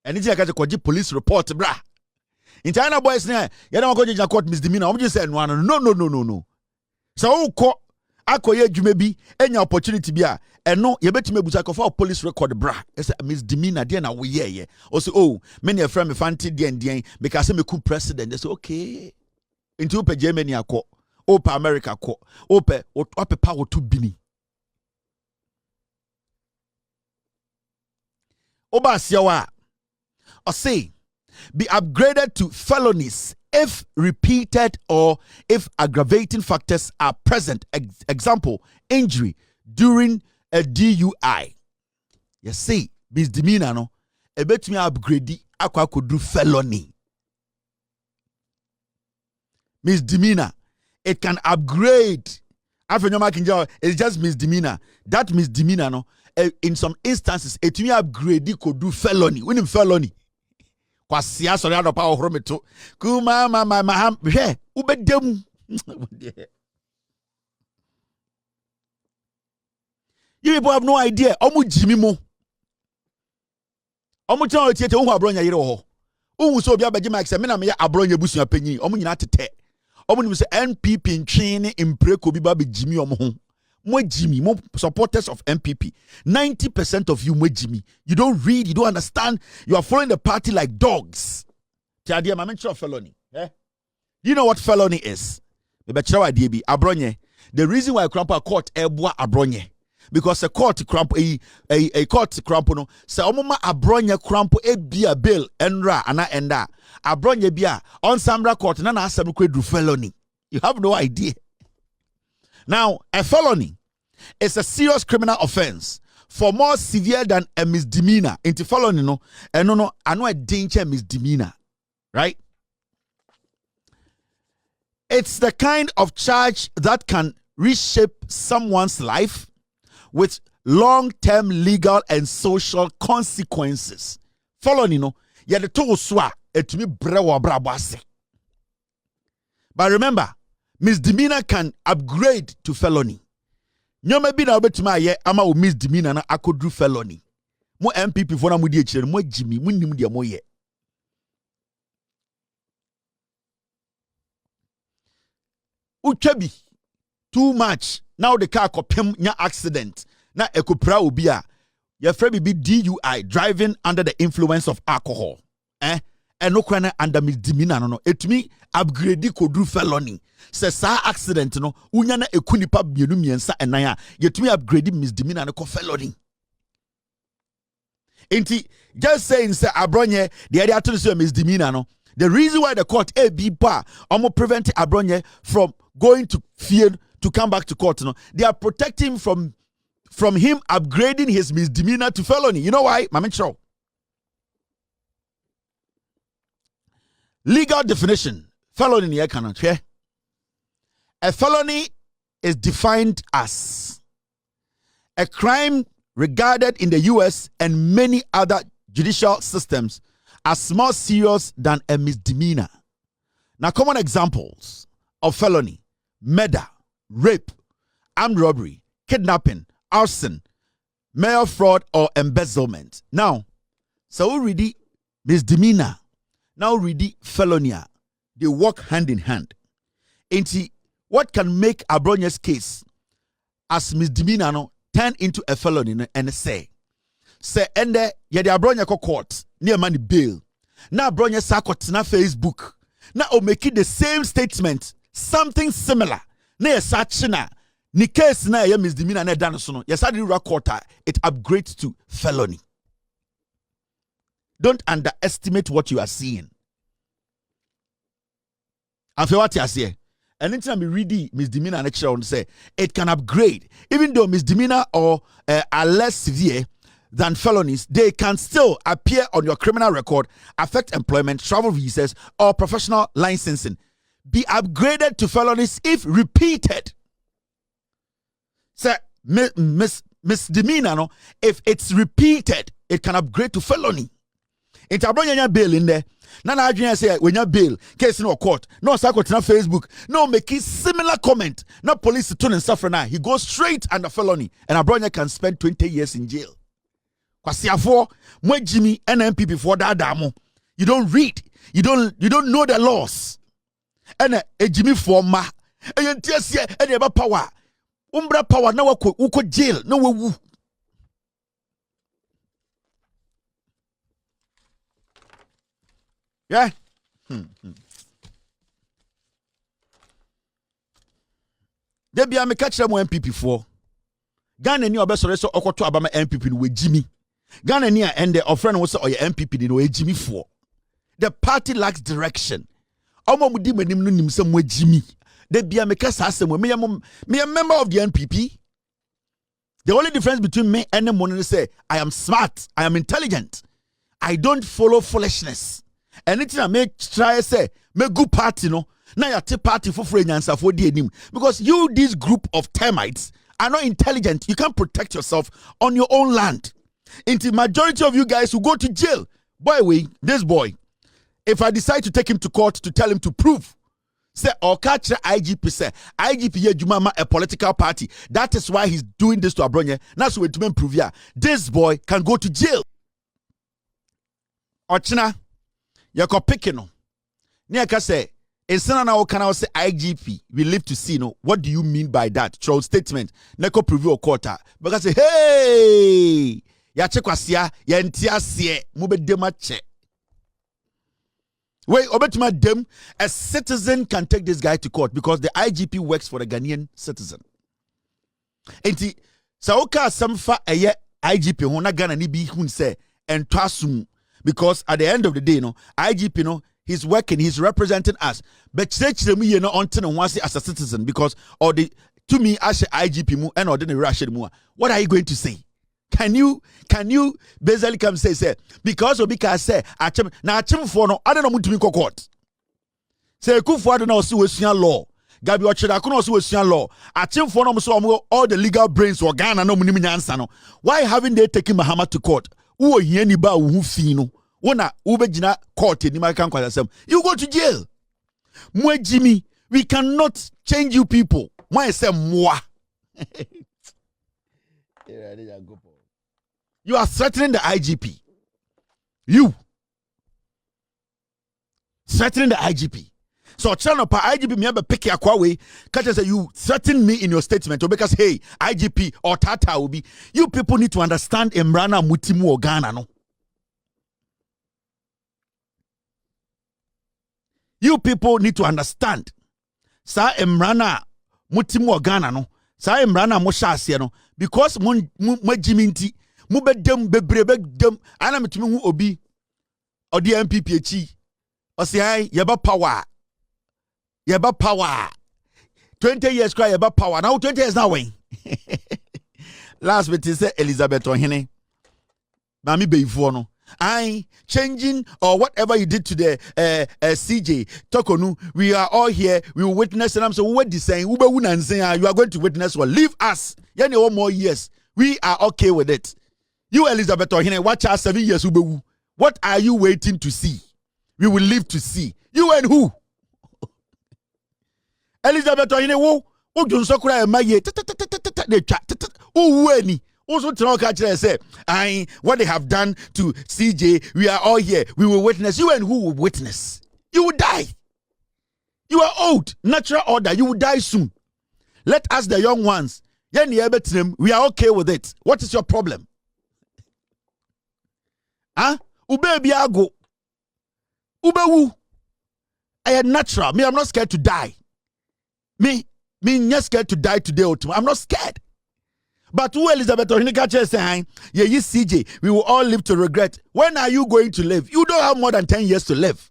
And it's like a police report bra. In China boys na you don't go to court misdemeanor. I'm just saying no. So uko akoye dwuma bi enya opportunity bi a eno ye betime busa ko for police record bra. It's a misdemeanor there na we ye. O say oh, me na friend me fanti den because me ku president. They say okay. Into ope Germany akọ, ope America akọ, ope power to bini. Oba siawa. Or say, be upgraded to felonies if repeated or if aggravating factors are present. Example, injury during a DUI. You see, misdemeanor no, e betumi upgrade akwa could do felony. Misdemeanor, it can upgrade. It's just misdemeanor. That misdemeanor no, in some instances, it may upgrade could do felony. When felony. Kwasia sorry out of power from it too. Kuma Mahama he ubedem. You people have no idea. Omu Jimmy mo. Omu channel tiete hu Abronye yire ho. Hu so obi abaji Mike se me na me ya Abronye busua panyin. Omu nyina tete. Omu ni se NPP ntwene impreko bi ba be Jimmy omu ho. Mo Jimmy, mo supporters of NPP. 90% of you mo Jimmy. You don't read, you don't understand. You are following the party like dogs. Tiadia ma mention felony. You know what felony is? Abronye. The reason why Krampo court ebwa Abronye. Because a court Krampo a court Krampo no. Se omoma Abronye Krampo bia bill enra ana enda. Abronye bia on Samra court na asem kwedu felony. You have no idea. Now, a felony is a serious criminal offense for more severe than a misdemeanor. Into felony no, and no, I know a danger misdemeanor, right? It's the kind of charge that can reshape someone's life with long-term legal and social consequences. Felony no, yeah the to swa etumi brewa brabase. But remember, misdemeanor can upgrade to felony. Nyoma bi na obetima ye ama o misdemeanor na akodru felony. Mo MPP for na mo di ekire mo Jimmy mo nim de mo ye. Utwabi too much. Now the car kopem nya accident. Na ekopra obi a ye fra bi DUI, driving under the influence of alcohol. Enokra na under misdemeanor no etumi upgrade kodru felony. Se sa accident no unya na ekunipa bienu miensa enan a yetumi upgrade misdemeanor no ko felony. Enti just saying say Abronye the idea to say misdemeanor no. The reason why the court pa almost prevent Abronye from going to fear to come back to court no, they are protecting from him upgrading his misdemeanor to felony. You know why? Mama Chow. Legal definition. Felony in the cannot hear. A felony is defined as a crime regarded in the US and many other judicial systems as more serious than a misdemeanor. Now, common examples of felony: murder, rape, armed robbery, kidnapping, arson, mail fraud, or embezzlement. Now, so we read the misdemeanor. Now read the felony. They work hand in hand. What can make Abronye's case as misdemeanor no, turn into a felony and say and ye the Abronye court near money bail. Now Abronye sakot na Facebook. Now o make it the same statement, something similar. Na such na ni case na ye misdemeanor na done so no. Yes, I court it upgrades to felony. Don't underestimate what you are seeing. And for what you say, and anytime you read the misdemeanor and lecture on say it can upgrade, even though misdemeanor or are less severe than felonies, they can still appear on your criminal record, affect employment, travel visas, or professional licensing. Be upgraded to felonies if repeated. Say misdemeanor, no, if it's repeated, it can upgrade to felony. It's Abronye bail in there. Nana Adrian say when you bail, case in court, no sakot na Facebook, no make similar comment. No police turn and suffer now. He goes straight under felony, and Abronye can spend 20 years in jail. Kwasiafo, mwe Jimmy NPP before that damo. You don't read, you don't know the laws. And a Jimmy for ma, and you just say any about power. Umbra power na wako jail, no wu. Yeah. There be a me catch them NPP for. Ghana ni obesore so okoto abama NPP no we Jimmy. Ghana ni and the friend was or NPP no we Jimmy for. The party lacks direction. Omo mudi manim no nim sem we Jimmy. There be a me catch asem me a member of the NPP. The only difference between me and them one say I am smart, I am intelligent. I don't follow foolishness. Anything I make try say make good party no now you take party for free and for the because you this group of termites are not intelligent. You can't protect yourself on your own land. Into majority of you guys who go to jail. Boy, this boy, if I decide to take him to court to tell him to prove, say or catch IGP say IGP ye Jumama a political party. That is why he's doing this to Abronye. That's what to prove ya. This boy can go to jail. Ochina. Yako picking. Niaka say, instead na kana say IGP, we live to see no. What do you mean by that? Troll statement. Neko preview quarter. Because say, hey, ya chekwasia, ya ntiasie, mube demache. Wait, obetima dem, a citizen can take this guy to court because the IGP works for the Ghanaian citizen. Enti, saoka samfa eye IGP hona Ghana ni bi hun say, and twasum. Because at the end of the day, IGP, he's working, he's representing us. But me, until once as a citizen, because or the to me as IGP mu and ordinary Russian mu. What are you going to say? Can you basically come say because say achim for no I don't know to me court. Say kufu I don't know law. Gabi ochida kuno so law. Achim for no so all the legal brains for Ghana no munimi nyansa no. Why haven't they taken Mahama to court? Uo hieni ba uhu fino. Wona ubejina court ni makan kwa asem. You go to jail. Mwe Jimmy, we cannot change you people. Mwa say mwa. You are threatening the IGP. You threatening the IGP. So channel pa IGP me be pick your way. Catch say you threaten me in your statement because hey IGP or Tata will be. You people need to understand Emrana Mutimu Ghana no. You people need to understand. Sa Emrana Mutimu Ghana no. Sa Emrana Mosha no because mo jiminti mo bedem bebrebe dem ana metumi hu obi odi NPP echi. O say yeba power. Yeba power. 20 years cry yeba power. Now 20 years now when. Last bit is Elizabeth Ohene. Mami beifo no. I changing or whatever you did to the CJ Tokonu. We are all here. We will witness. And I'm saying, what is saying? You are going to witness. Well, leave us. One more years. We are okay with it. You, Elizabeth Ohine, watch us 7 years. What are you waiting to see? We will live to see. You and who? Elizabeth Ohine, who don't so cry my ye. Who any? Also, say, what they have done to CJ, we are all here. We will witness. You and who will witness? You will die. You are old. Natural order. You will die soon. Let us, the young ones, we are okay with it. What is your problem? Huh? Ube biago. Ube wu. I am natural. Me, I'm not scared to die. Me not scared to die today or tomorrow. I'm not scared. But who Elizabeth Ohinika saying, yeah, you CJ, we will all live to regret. When are you going to live? You don't have more than 10 years to live.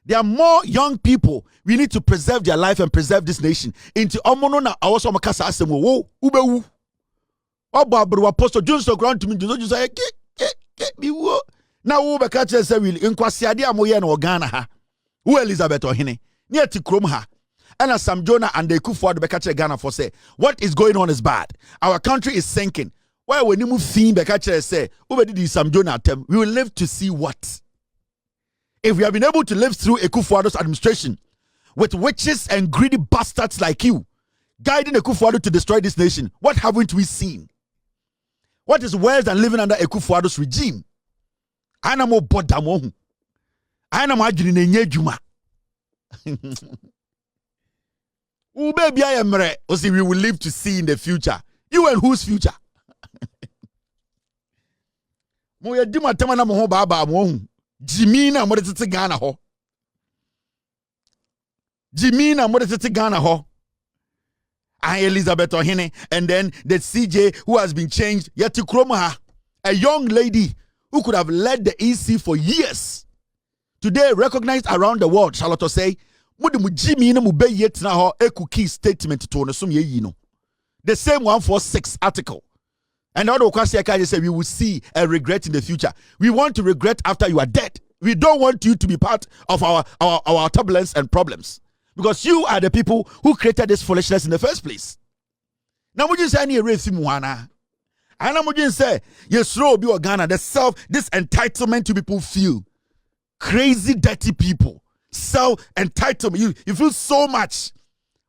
There are more young people. We need to preserve their life and preserve this nation. Into Omonona, I was on Makasa Asemo, wo, ube wu. Oba Apostle Johnson ground to me, you say, me wo. Now, who Bakacha say, will inquasiadia moya no Ghana ha. Who Elizabeth Ohine? Near to Chrome ha. And as Sam Jonah and the Kufuor Bekache Ghana for say, what is going on is bad. Our country is sinking. Why when you move theme Bekache say, over the Sam Jonah attempt, we will live to see what? If we have been able to live through a Kufuor's administration with witches and greedy bastards like you, guiding a Kufuor to destroy this nation, what haven't we seen? What is worse than living under a Kufuor's regime? I know more bodamohu. I know more juma. Oh, baby, I am ready. We will live to see in the future. You and whose future? Moya dima temana mo baba mo. Jimina mo de Ghana ho. Jimina mo de Ghana ho. I Elizabeth Ohine, and then the CJ who has been changed yet to Kroma, a young lady who could have led the EC for years. Today recognized around the world, Charlotte say. The same 146 article. And the other question say we will see a regret in the future. We want to regret after you are dead. We don't want you to be part of our turbulence and problems. Because you are the people who created this foolishness in the first place. Now would you say any race muana? And I'm going to say, yes, Robi or Ghana, this entitlement to people feel. Crazy, dirty people. Self-entitlement. You feel so much.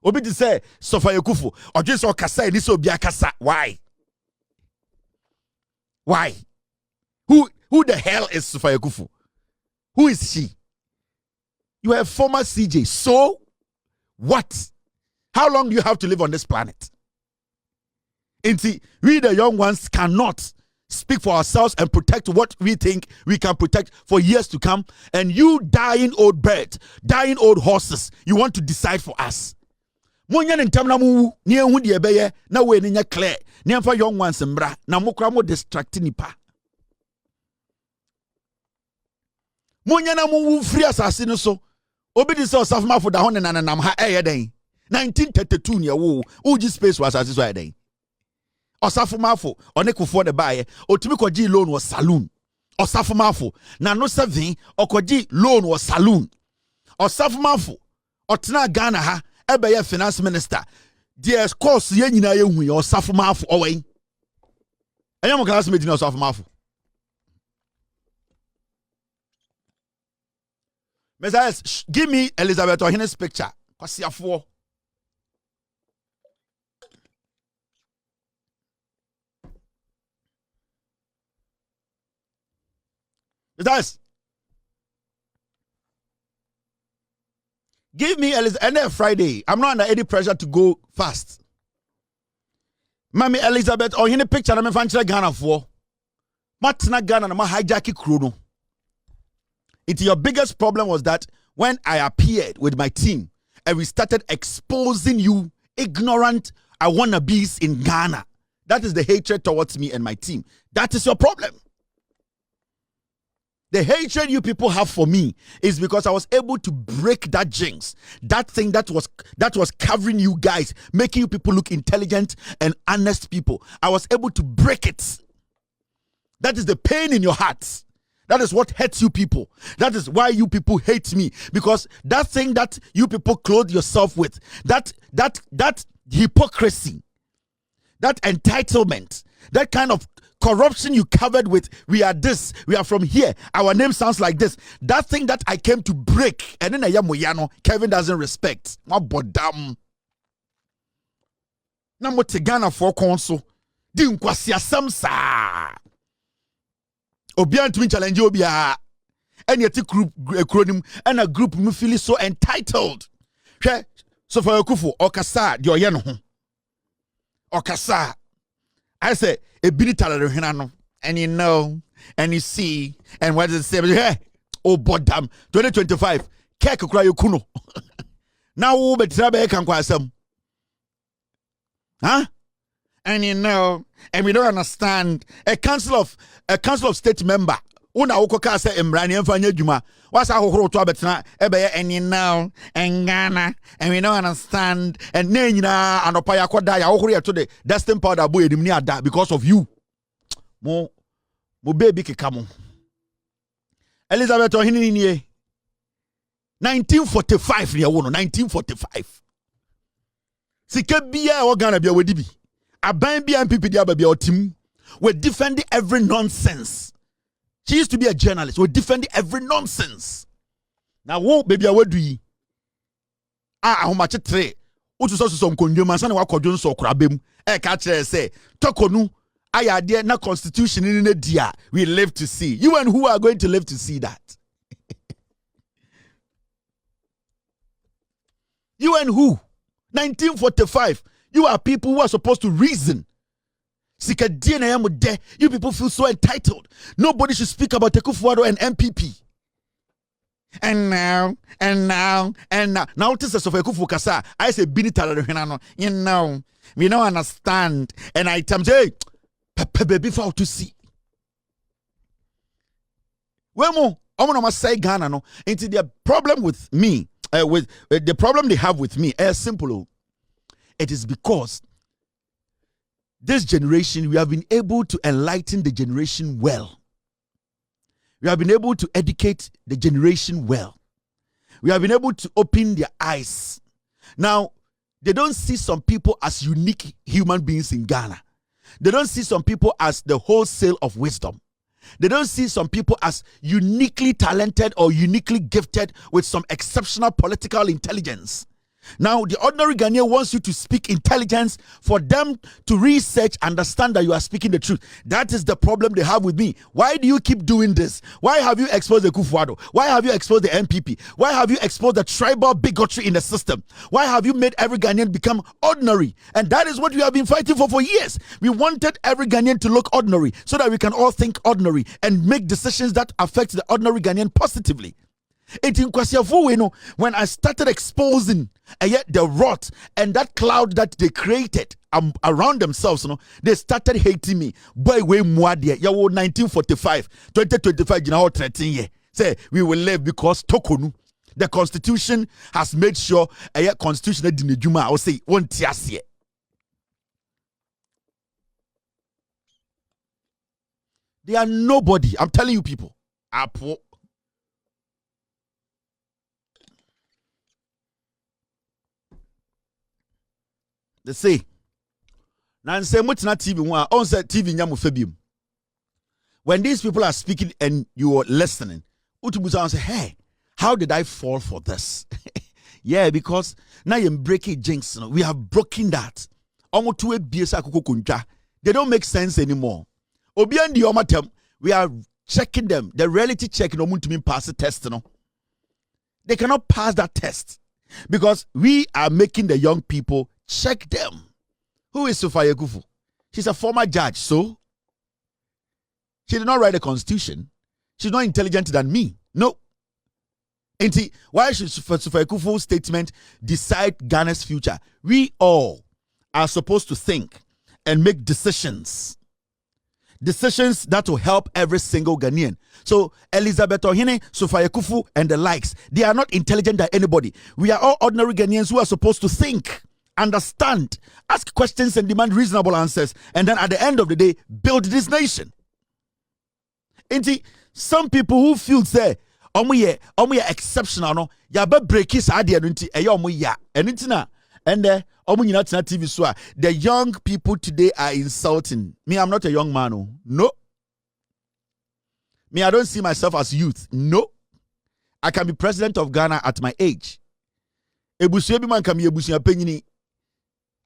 Obi to say, Sofa Yekufu, or just or Kasa, this will be a Kasa. Why? Why? Who the hell is Sofa Yekufu? Who is she? You are a former CJ. So, what? How long do you have to live on this planet? And see, we the young ones cannot speak for ourselves and protect what we think we can protect for years to come. And you dying old bird, dying old horses, you want to decide for us. Monya ntamna mu ne ehu de ebeye na we ne nya clear. Ne mfa young ones mbra na mokra mo distract nipa. Monya na mu free asase no so. Obi di se osafma da ho ne nanam ha den. 1932 ne wo uji space was asase so den. Osafumafo one Kufuor the buy otimi koji loan was saloon. Osafumafo na no 7 okoji loan was saloon. Osafumafo otena Ghana ha ebe finance minister. The course ye nyina ye hu ye Osafumafo owen. Anyam classmate na Osafumafo. Messiah, give me Elizabeth Ohine's picture. Kwasiafo. That's give me and then Friday. I'm not under any pressure to go fast. Mami Elizabeth Ohine picture na me fanchira Ghana for. Matna Ghana na ma hijack chrono. Your biggest problem was that when I appeared with my team and we started exposing you ignorant wannabes in Ghana. That is the hatred towards me and my team. That is your problem. The hatred you people have for me is because I was able to break that jinx, that thing that was covering you guys, making you people look intelligent and honest people. I was able to break it. That is the pain in your hearts. That is what hurts you people. That is why you people hate me. Because that thing that you people clothe yourself with, that hypocrisy, that entitlement, that kind of corruption you covered with, we are this, we are from here, our name sounds like this. That thing that I came to break, and then Kevin doesn't respect. My bodam. Namo Ghana for council. Di nkwasi asem sa. Obian to challenge obia. And yet group acronym and a group me feel so entitled. So for Kufu okasa di oye no ho. Okasa. I say a binitala hinano. And you know, and you see, and what does it say? Hey, oh bodam 2025. Kek kura yokuno. Now we betrabe kan kwasem. Huh? And you know, and we don't understand a council of state member. Una ukoka say Imrani emfanya djuma. What's a whole to abetna ebe and you know and Ghana and we don't understand and nena and opaya kwada ya ohori today destined powder boy edim ni ada because of you. Mo baby kekamo. Elizabeth ohini ni 1945 ni awono 1945. Sike biya o Ghana bia wedi bi. Aban bia NPP dia ba bia otim. We're defending every nonsense. She used to be a journalist. We're defending every nonsense. Now wo baby awadu yi. Ahomache tre. Utu so nkondwom ansa na wakodwo so korabem. E ka kire say tokonu ayade na constitution ni na dia. We live to see. You and who are going to live to see that? You and who? 1945. You are people who are supposed to reason. You people feel so entitled. Nobody should speak about Boadu and NPP. And now this is of Ekufu Kasa. I say binitala you know, we don't understand. And I tell hey, baby for to see. Well, more, I'm gonna say Ghana no. Into the problem with me, with the problem they have with me, is simple. It is because this generation, we have been able to enlighten the generation well. We have been able to educate the generation well. We have been able to open their eyes. Now, they don't see some people as unique human beings in Ghana. They don't see some people as the wholesale of wisdom. They don't see some people as uniquely talented or uniquely gifted with some exceptional political intelligence. Now, the ordinary Ghanaian wants you to speak intelligence for them to research, understand that you are speaking the truth. That is the problem they have with me. Why do you keep doing this? Why have you exposed the Boadu? Why have you exposed the NPP? Why have you exposed the tribal bigotry in the system? Why have you made every Ghanaian become ordinary? And that is what we have been fighting for years. We wanted every Ghanaian to look ordinary so that we can all think ordinary and make decisions that affect the ordinary Ghanaian positively. When I started exposing the rot and that cloud that they created around themselves, they started hating me. Boy, way more dear. 1945, 2025, 13 years. Say we will live because Tokonu, the constitution has made sure a constitution that didn't Juma or say one tiasie. They are nobody. I'm telling you, people. Apo. They say, Nancy Mutina TV one on set TV nyamu febium. When these people are speaking and you are listening, Utubusa say, hey, how did I fall for this? Yeah, because now you're breaking jinx. We have broken that. They don't make sense anymore. Obiandi Omatem, we are checking them. The reality check no to pass the test. They cannot pass that test because we are making the young people check them. Who is Sofia Kufu? She's a former judge, so she did not write a constitution. She's not intelligent than me. No. And why should Sofia Kufu's statement decide Ghana's future? We all are supposed to think and make decisions. Decisions that will help every single Ghanaian. So Elizabeth Ohene, Sofia Kufu, and the likes, they are not intelligent than anybody. We are all ordinary Ghanaians who are supposed to think, understand, ask questions and demand reasonable answers, and then at the end of the day, build this nation. Some people who feel say, omo ye exceptional no, ya be break his idea nti eye omo ya. Enitina and omo nyina tena TV so the young people today are insulting. Me, I'm not a young man. Oh. No. Me, I don't see myself as youth. No. I can be president of Ghana at my age. Ebusua bi man kan be ebusua penyini.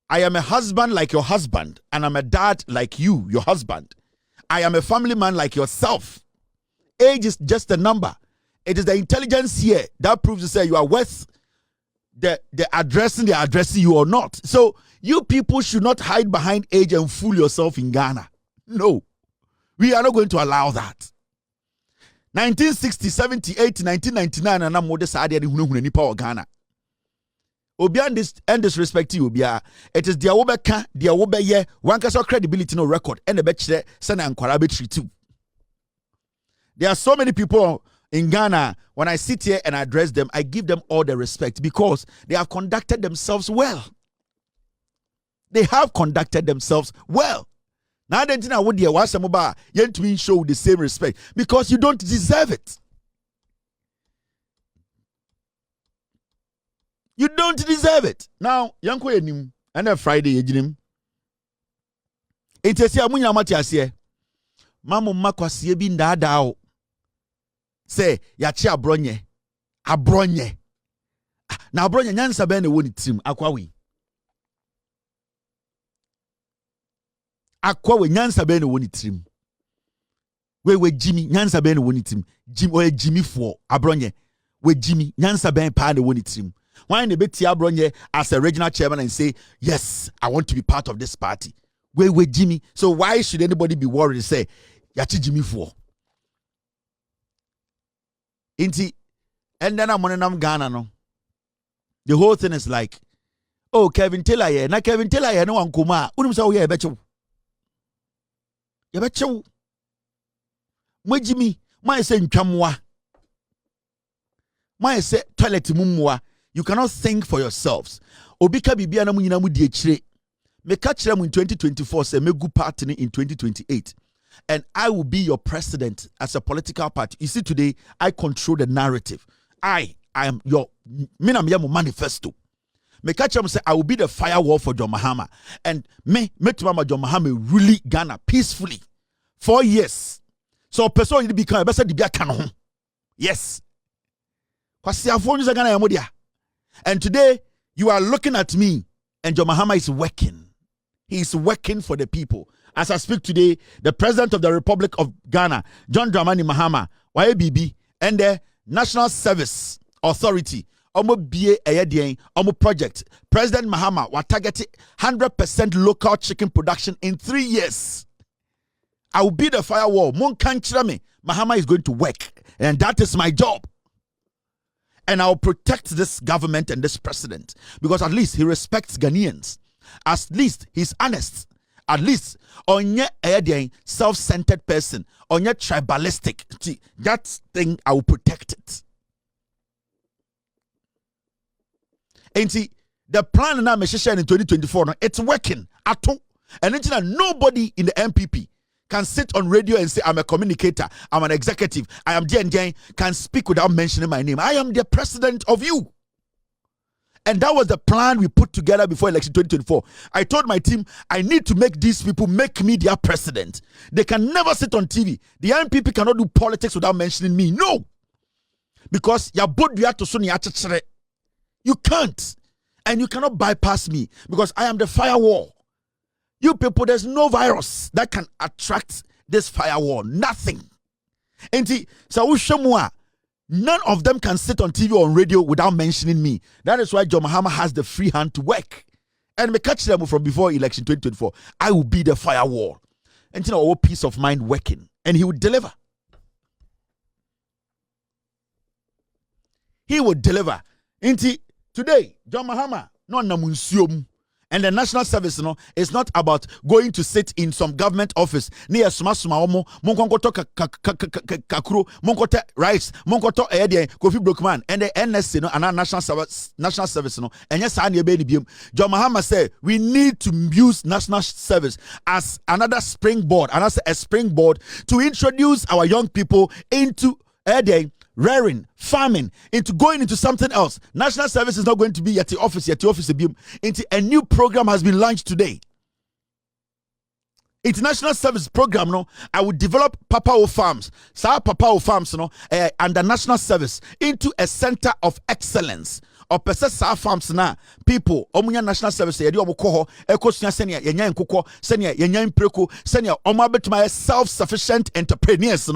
I am a husband like your husband, and I'm a dad like you, your husband. I am a family man like yourself. Age is just a number. It is the intelligence here that proves to say you are worth the addressing they are addressing you or not. So you people should not hide behind age and fool yourself in Ghana. No, we are not going to allow that. 1960, 70, 80, 1999, and I'm more decided in power Ghana. Obia and disrespect you, Obia. It is the Awobeka, the Awobeye, one case of credibility no record, and the betche send and Kwarabe too. There are so many people in Ghana. When I sit here and address them, I give them all the respect because they have conducted themselves well. They have conducted themselves well. Now, then, I would hear what's about you to show the same respect because you don't deserve it. You don't deserve it. Now, Yanko Enim, and a Friday, Ejinim. It's a Siamunya Matiasie. Mamu Makwasie bin dadao. Say, Yachi Abronye. Abronye. Now, Abronye, Nyansa Bene won it him. Akwawi. Akwawi, Nyansa Bene won it him. We Jimmy, Nyansa Bene won it him. Jimmy for Abronye. We Jimmy, Nyansa Bene Pane won it him. Why in the bit Abronye as a regional chairman and say, yes, I want to be part of this party. We Jimmy. So why should anybody be worried and say, Yachi Jimmy for? Inti, and then I'm on Ghana no. The whole thing is like, oh, Kevin Taylor here. Na Kevin Taylor here no one kuma. Unum say, oh yeah, becho. Ya becho. Mwe Jimmy, my say nchamwa. My say toilet mumwa. You cannot think for yourselves. Obika bibia na munyina mu die chire. Me ka chire mu in 2024 say me gu party in 2028. And I will be your president as a political party. You see, today I control the narrative. I am your manifesto. Me catch him say I will be the firewall for John Mahama. And me to Mama John Mahama really Ghana peacefully. 4 years. So person you become better the bia can. Yes. And today you are looking at me and John Mahama is working. He is working for the people. As I speak today, the President of the Republic of Ghana, John Dramani Mahama, YABB, and the National Service Authority, Omo BA Ayadien, Omo Project, President Mahama was targeting 100% local chicken production in 3 years. I will be the firewall. Mon kanchira me. Mahama is going to work, and that is my job. And I will protect this government and this president because at least he respects Ghanaians. At least he's honest. At least onye a self-centered person, onye tribalistic. That thing I will protect it. And see, the plan now in 2024, it's working at all. And nobody in the NPP can sit on radio and say, I'm a communicator, I'm an executive, I am DNJ, can speak without mentioning my name. I am the president of you. And that was the plan we put together before election 2024. I told my team, I need to make these people make me their president. They can never sit on TV. The NPP cannot do politics without mentioning me. No. Because you can't. And you cannot bypass me because I am the firewall. You people, there's no virus that can attract this firewall. Nothing. And so none of them can sit on TV or on radio without mentioning me. That is why John Mahama has the free hand to work. And me catch them from before election 2024. I will be the firewall. And all peace of mind working. And he would deliver. He would deliver. Today, John Mahama, no namunsium. And the national service, is not about going to sit in some government office near Suma Omo, Monkonkoto Kakuro, Monkote Rice, Monkoto Ede, Kofi Brookman, and the NSC, and our national service, and yes, I need John Mahama said we need to use national service as another springboard, and as a springboard to introduce our young people into rearing, farming, into going into something else. National service is not going to be at the office, into a new program has been launched today. International service program, I will develop Papao farms, Papao farms, under national service into a center of excellence. Or sa farms na people omunya national service yedi obuko ekosua senia yenya nkoko senia yenya impreko senia omabetuma self-sufficient entrepreneurs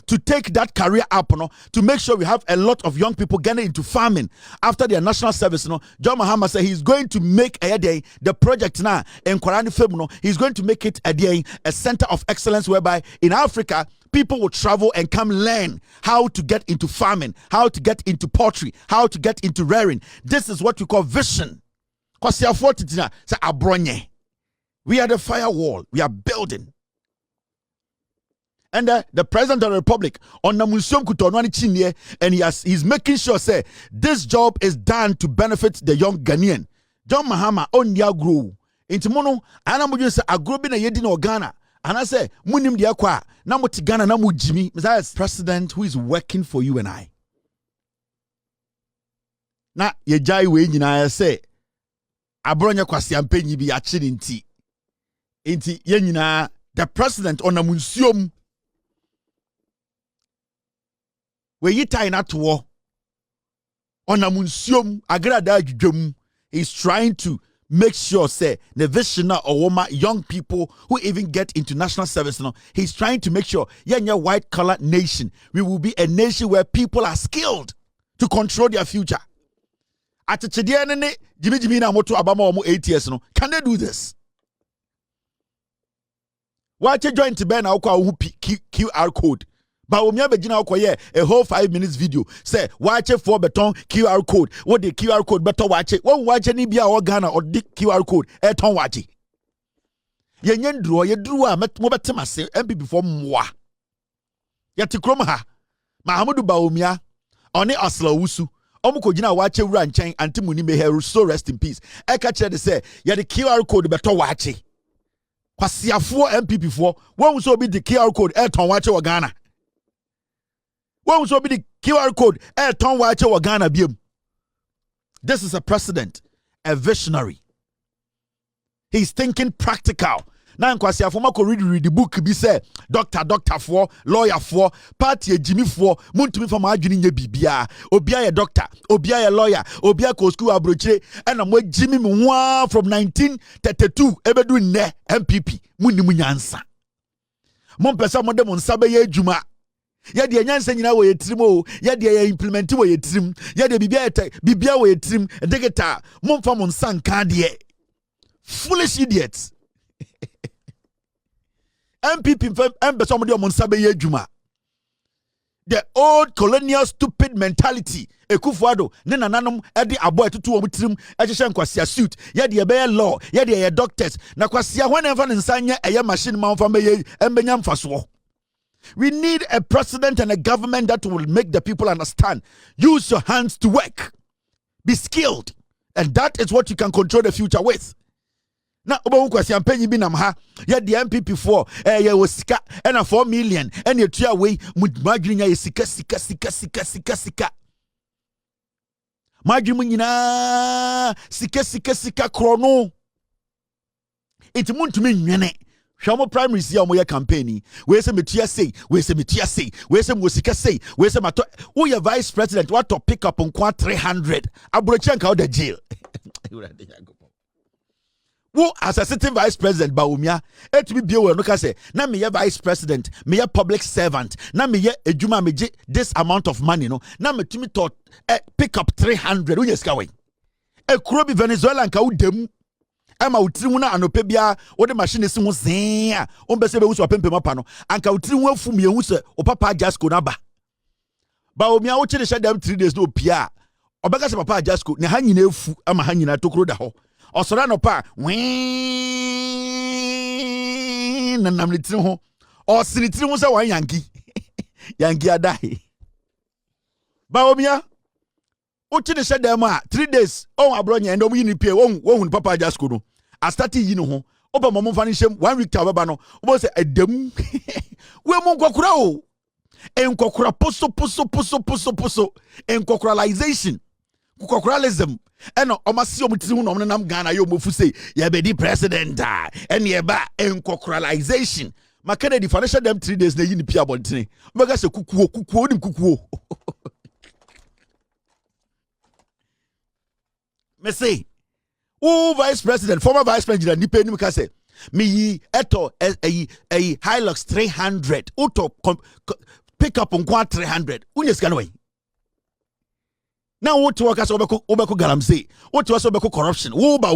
to take that career up to make sure we have a lot of young people getting into farming after their national service John Mahama said he's going to make the project now in Kwarani Fem he's going to make it a center of excellence whereby in Africa people will travel and come learn how to get into farming, how to get into poultry, how to get into rearing. This is what we call vision. Abronye. We are the firewall. We are building. And the president of the republic on and he's making sure say this job is done to benefit the young Ghanaian. John Mahama on grow. Into mono, anamuju say agrobi na yedi na Ghana. And I say, Munim diakwa, namu tigana namu Jimmy. That's president who is working for you and I. Na ye jai we nyina say, Abronye kwasi ampenyi bi achiri nti. Inti ye nyina the president on namunsiom. We yita ina to on namunsiom agrada adwum is trying to make sure say the vision or woman young people who even get into national service he's trying to make sure white collar nation we will be a nation where people are skilled to control their future. At the Jimmy na moto abama omo 8 years can they do this? Why join to Ben QR code? But when you begin a whole 5 minutes video, say watch it for beton QR code. What the QR code better watch it? What watch any be our Ghana or the QR code? Eton watch it. Ye drew met mobetima say MP before moi. Yati kromha. Mahamudu Baumia oni asla usu. Omuko jina watch it ranching antimuni meheru so rest in peace. Eka chere say ya the QR code better watch it. Kwasiafo NPP for what was so be the QR code Eton watch it Ghana. What will be the QR code? This is a president, a visionary. He's thinking practical. Now, Kwasi Afomako read the book. Be say doctor for lawyer for party Jimmy for Muntumi for my junior bibia. Obia a doctor, Obia a lawyer, Obia ko school Abronye, and I'm with Jimmy Mwa from 1932. Ebedu ne NPP. Muni munyansa. Mon pesa mo de mon sabe ye juma. Yadi nyansa nyina wo yetrim o yadi ya implement wo yetrim yadi bibia wo yetrim degeta momfa mon sanka de foolish idiots. MPP embeso mo de mon sabe ye adwuma. The old colonial stupid mentality Ekufuado ne nananom edi abo etutu wo mutrim ehye nkwasia suit yadi e be law yadi e doctors na kwasia whenever nsanya eye machine man fa meye embenya mfaso. We need a president and a government that will make the people understand. Use your hands to work. Be skilled. And that is what you can control the future with. Now, the NPP for was sika and a 4 million and you try away with margin sika. Margin sika chrono. It's mun to me. Shamo primary see omoya campaign. We say metia say, we say musika say, we say mato. Who your vice president what to pick up on 300? Abronye out the jail. Who as a sitting vice president Baumia, it be be well no can say, na me vice president, me public servant, na me ejuma me this amount of money no. Na me to me to pick up 300. Who yes way? E kuro bi Venezuela nka udem. Ama utirimu na anope bia wo de machine si ho zea o be se be wuso apempe mapa no anka utirimu afum ye hu se o papa Jasco na ba omi a wo chire shedam 3 days no pia obeka se papa Jasco ne ha nyina efu ama ha nyina tokoro da ho osora no pa na nam ne tiri ho o sini tiri ho se wan yanki yanki adai Baomia uchi ne shede ma 3 days on Abronye and omu yini pie won papa just ko no I started yi no ho oba mo mfa ne hyem 1 week ta baba no obo se edam we mo nkokura o enkokura poso enkokuralization kokuralism eno omasi omutiri hu no nam Ghana ye omofu say ye be di president ene ye ba enkokuralization makana di financial them 3 days na yi ni pia bontene omega se kukuo ni kukuo me say vice president former vice president ni pe ni ka say me yi eto a Hilux 300 auto pick up on 300 unye sika no way now what to work as obeko galamse what to obeko corruption wo ba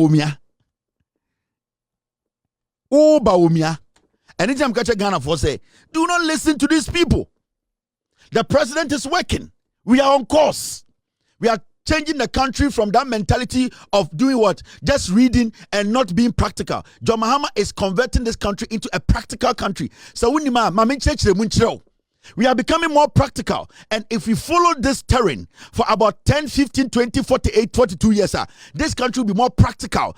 omia anytime catch Ghana for say do not listen to these people. The president is working. We are on course. We are changing the country from that mentality of doing what? Just reading and not being practical. John Mahama is converting this country into a practical country. So we are becoming more practical. And if we follow this terrain for about 10, 15, 20, 48, 42 years, this country will be more practical.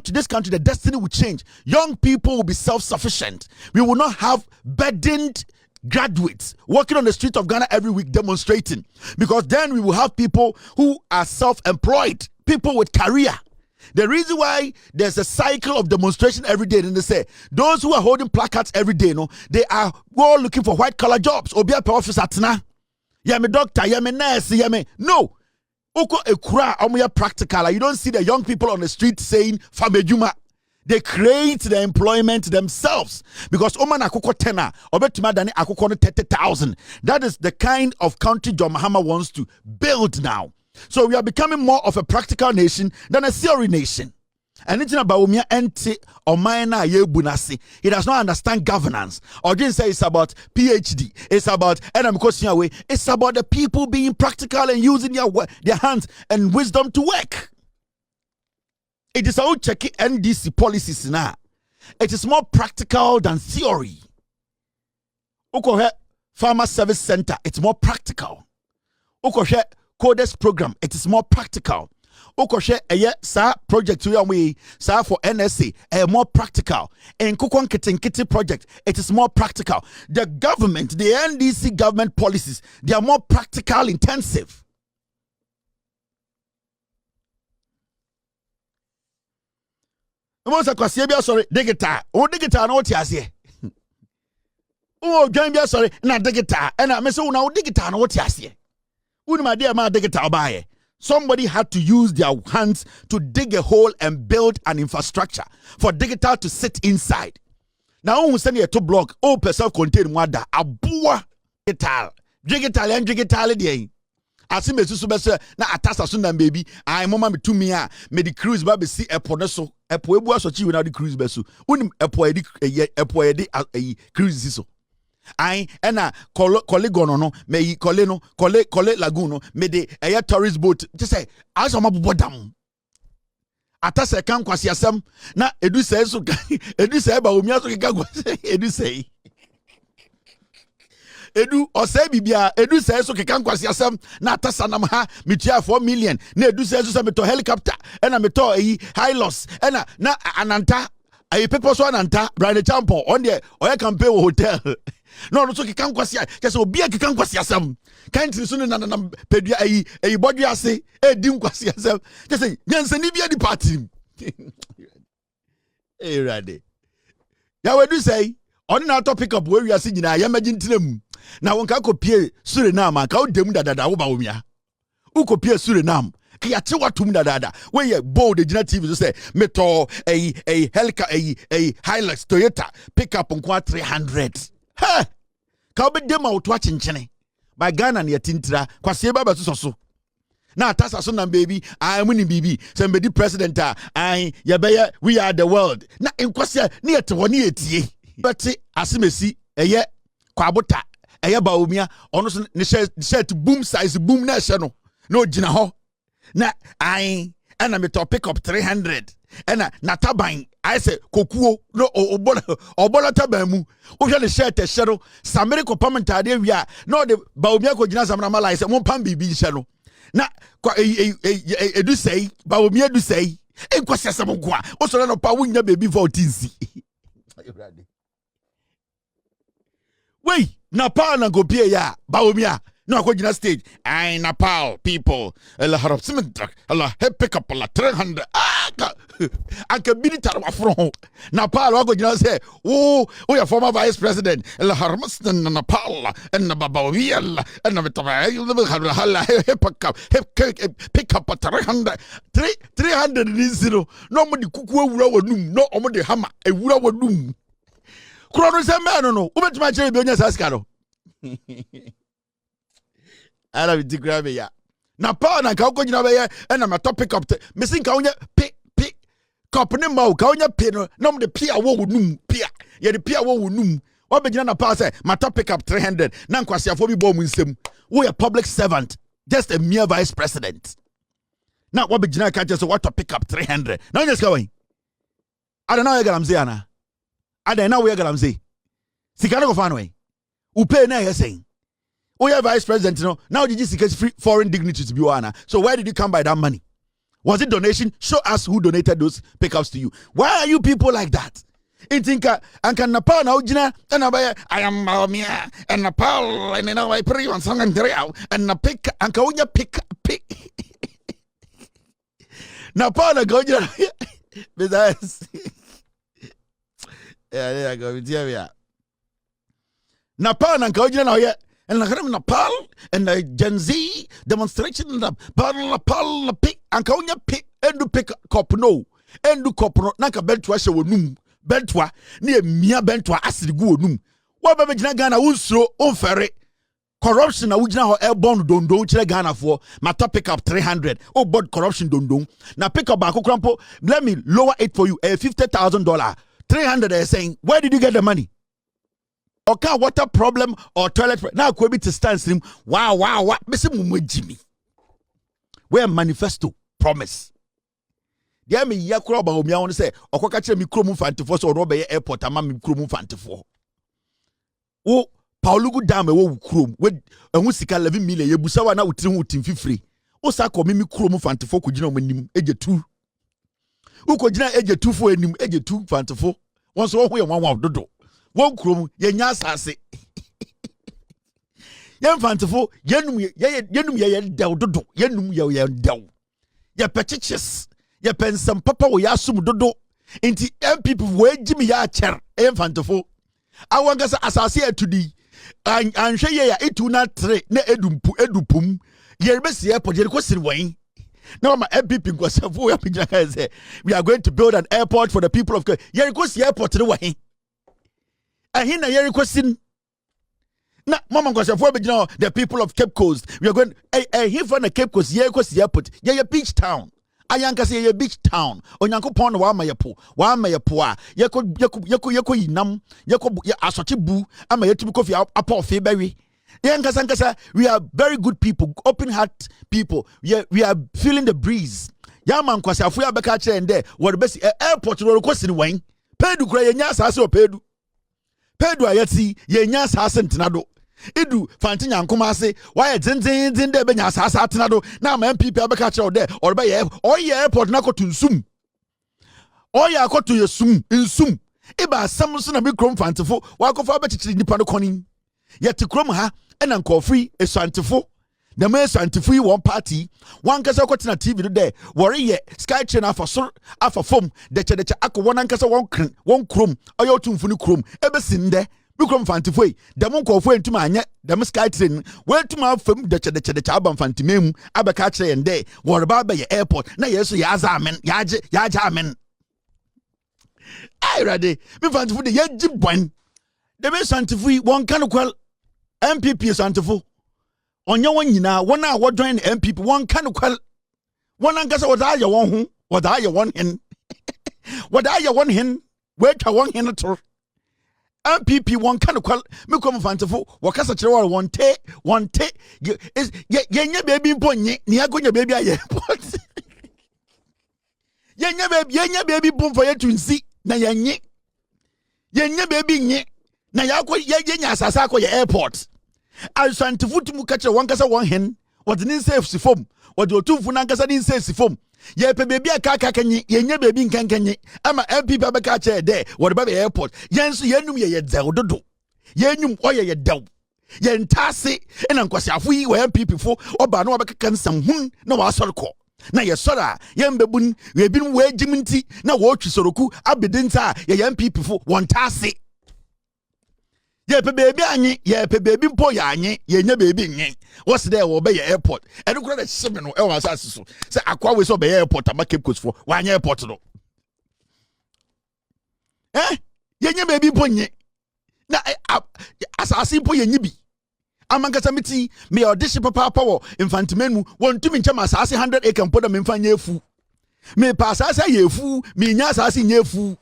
This country, the destiny will change. Young people will be self-sufficient. We will not have burdened graduates walking on the street of Ghana every week demonstrating, because then we will have people who are self-employed, people with career. The reason why there's a cycle of demonstration every day, and they say those who are holding placards every day, they are all looking for white collar jobs. Obia per office atna, yame doctor, yame nurse, yame no. Oko ekura omuya practical. You don't see the young people on the street saying famejuma. They create the employment themselves, because Oman akoko tena obetuma dani akoko no 30,000. That is the kind of country John Mahama wants to build now. So we are becoming more of a practical nation than a theory nation. And it's about Umia ente or Maina ye bunasi. He does not understand governance. Or didn't say it's about PhD. It's about it's about the people being practical and using their hands and wisdom to work. It is all checking NDC policies now. It is more practical than theory. Ukohe Farmer Service Center, it's more practical. Ukohe Codes program, it is more practical. Ukoshe sa project we sa for NSA more practical. And Kukon Kitty project, it is more practical. The government, the NDC government policies, they are more practical intensive. Sorry, digital. Oh, digital no tiasie. Oh, Gambia sorry, na digital. And I me say una digital no tiasie. My dear man, somebody had to use their hands to dig a hole and build an infrastructure for digital to sit inside. Now, we send you to block, self-contained wada, abua digital and digital. As me so na atasa so na baby I mama me to me me the cruise ba be see airport so airport ebu asochi we na the cruise be so unim airport edi cruise so I ena colleague no me yi colle lagoon no me de tourist boat just say as am bodam atasa kan kwase asem na edu say so edu say ba omi aso keka kwase edu say edu osay bibia edu say so keka kwase asem na atasa nam ha metua 4 million na edu say so me to helicopter ena me to Hilux ena na ananta ayi people so ananta brand champo on there oya campaign hotel. No, so keka kwase just obi keka kwase asem country so na pedua ayi bodu ase di kwase asem just say nyansani bia di party rade ya we do say on na to pick up where we are singing na yamagin tinam na wonka kopie Suriname ka odem dadada wo ba womia ukopie Suriname ka ya che watum dadada we ye bold ejina TV so say meto a Helica a Hilux Toyota pick up on 300 ha ka obedem auto achenchene by Ghana na yatintira kwase baba so na tasa so na baby I muni bibi somebody president we are the world na enkwase na yete woni etie but asimesi eye kwabota eye baomia ono so ne shirt boom size boom na hye no na ogina ho na and I'm to pick up 300 and na taban I say kokuo no obola tabamu o hwe le shirt e hye no samere ko pamentade wi a no de ba obi akogina samana mala say mon pam bibi hye no na edu sei ba obi edu sei enkwasese mo kwa o so no pa wunya baby voltinsi wei na pa na go pie ya ba obi a no akogina stage I Nepal people la harap simentak Allah he pick up la 300 anka militar wa from Nepal akogina say oh your former vice president la harap na Nepal and na babawia and na pick up 300 ni zero no mo di kuku awura wanum no omo de hama awura wanum krono se me no ubetuma chere bi onya saska no ala bi digra be ya na pa na ka ko nyina be ya na ma topic up missing ka onya pick cup ne ma ka onya pe no na mo de pia wo wonum pia ye de pia wo wonum wa be nyina na pa say ma topic up 300 na nkwasiafo bi bo mu nsem wo a public servant just a mere vice president na wa be nyina ka just what to pick up 300 na onya ska wan ada na we galam say ana ada na we galam say sika no go fa no we upe na ye saying oh, yeah, vice president, you know. Now did you see free foreign dignitaries to be one? So where did you come by that money? Was it donation? Show us who donated those pickups to you. Why are you people like that? In Tinka, and can Nepal now, Gina, and I am Mahama, and Nepal, and now I pray on song and real, and a pick, and Kaunya pick. Nepal, I go, besides. Yeah, I go with you. Nepal, and Kaunya now, yeah. And Nepal and the Gen Z demonstration in the Nepal pick and Kaunya pick and do pick cop no and do cop no naka bentwa she wonum bentwa ne mia bentwa asiri gu wonum wa ba gina Ghana wonsuro onfere corruption na wugina ho airborne dondo kire Ghana for my top pick up 300 oh board corruption dondo na pick up back krampo let me lower it for you $50,000 300 are saying where did you get the money? Okay, water problem or toilet now could be to stand stream. Wow. Missing Jimmy. Where manifesto promise. Dear me, yakro ba omi awon say okokache mi kromu fantifo so ro be airport ama mi kromu fantifo. O Paulugu dam e wo krom we ehun sika 11 million ye busa wa na wotiri hu tim fifiri. O sa ko mi kromu fantifo ko gina omanim eje 2. U ko gina eje 2 fo enim eje 2 fantifo. Won so ho ye wan dodo. Won krom ye nya asase ye mfantefo yenum ye dew dodo yenum ye dew ye pechiches ye pensam papa wo ya sum dodo nti NPP wo agimi ya cher ye mfantefo awangasa asase atudi anhwe ye ya etu na 3 na edupum ye besi airport ye ko siri wan now my NPP nkosafo ya pigya say we are going to build an airport for the people of ye ko si airport ne wan ahina ye requesting na mama ngosafo be gina the people of Cape Coast we are going here from the Cape Coast ye request airport ye beach town ayanka say ye beach town onyankopon wa amayepo a yeko yinam yeko asoche bu ama yetumi kofi apa fe bewe yankasa we are very good people open heart people we are feeling the breeze yama ngosafo ya beka kire nde wo be airport ro request ni wan pedu kura ye nya asase o pedu ayati ye nya asase ntenado edu fanti nyankoma ase why dzen de be nya asase atenado na ma MPP abeka kire de or be ye oye airport na kotu nsum oye akotu yesum nsum iba asam so na be krom fantefo wa kofa be chichiri nipa no konin yeti krom ha ena nkofri esantefo the main scientific one party one kasa kwatena TV no there worry ye sky train afa form de che akọ one kasa one krom ayo tumfuni krom ebesinde bi krom fantifoi dem nkofo entuma anye dem sky train we tuma fam de che aba fantimem abeka kire yende worry ba be ye airport na yeso ya azamen yaje amen ai ready bi fantifo de ye gibwan the main scientific one kan kwal MPP scientific onye won nyina won a wo join MPP won kan kwal won ankasa wada ye won hu wada ye won hin we twa won hin to MPP won kan kwal me kom fantefo wo kasa kire war won te ye nya baby mponye ni agonya baby aye Yenya baby boom for you to see. Na yenye baby nye. Na yako yenya asasa ko ye airport. Alsantifutu mu kache wankasa wan hen. What didn't say si form. What do two funankasa didn't say si form. Ye pe baby akaka kanyi. Yenye baby nkankanyi. Ama NPP abeka che de. What about the airport? Yensu yenum ye dodo. Yenum oye ye daw. Yen tase ena nkwasi afu yi wa NPP fo oba na wabeka kansam hun na wa asore ko. Na ye sora yen bebun we bin we jiminti na wo twisoroku abedinta ye NPP fo won tase. Ye pe baby anyi, ye pe baby mpo ya anyi, ye nya baby nyen. What's there wo be ye airport. Eno kura na shime no e wa asase so. Se akwa we so be ye airport ama Cape Coast fo. Wa nya airport no. Ye nya baby mpo nyen. Na asase mpo ye nyibi. Amankasa miti me audition papa power infantimenu won tumi nchama asase 100 acre mpo da me mfa nyefu. Me pa asase yefu, me nya asase nyefu.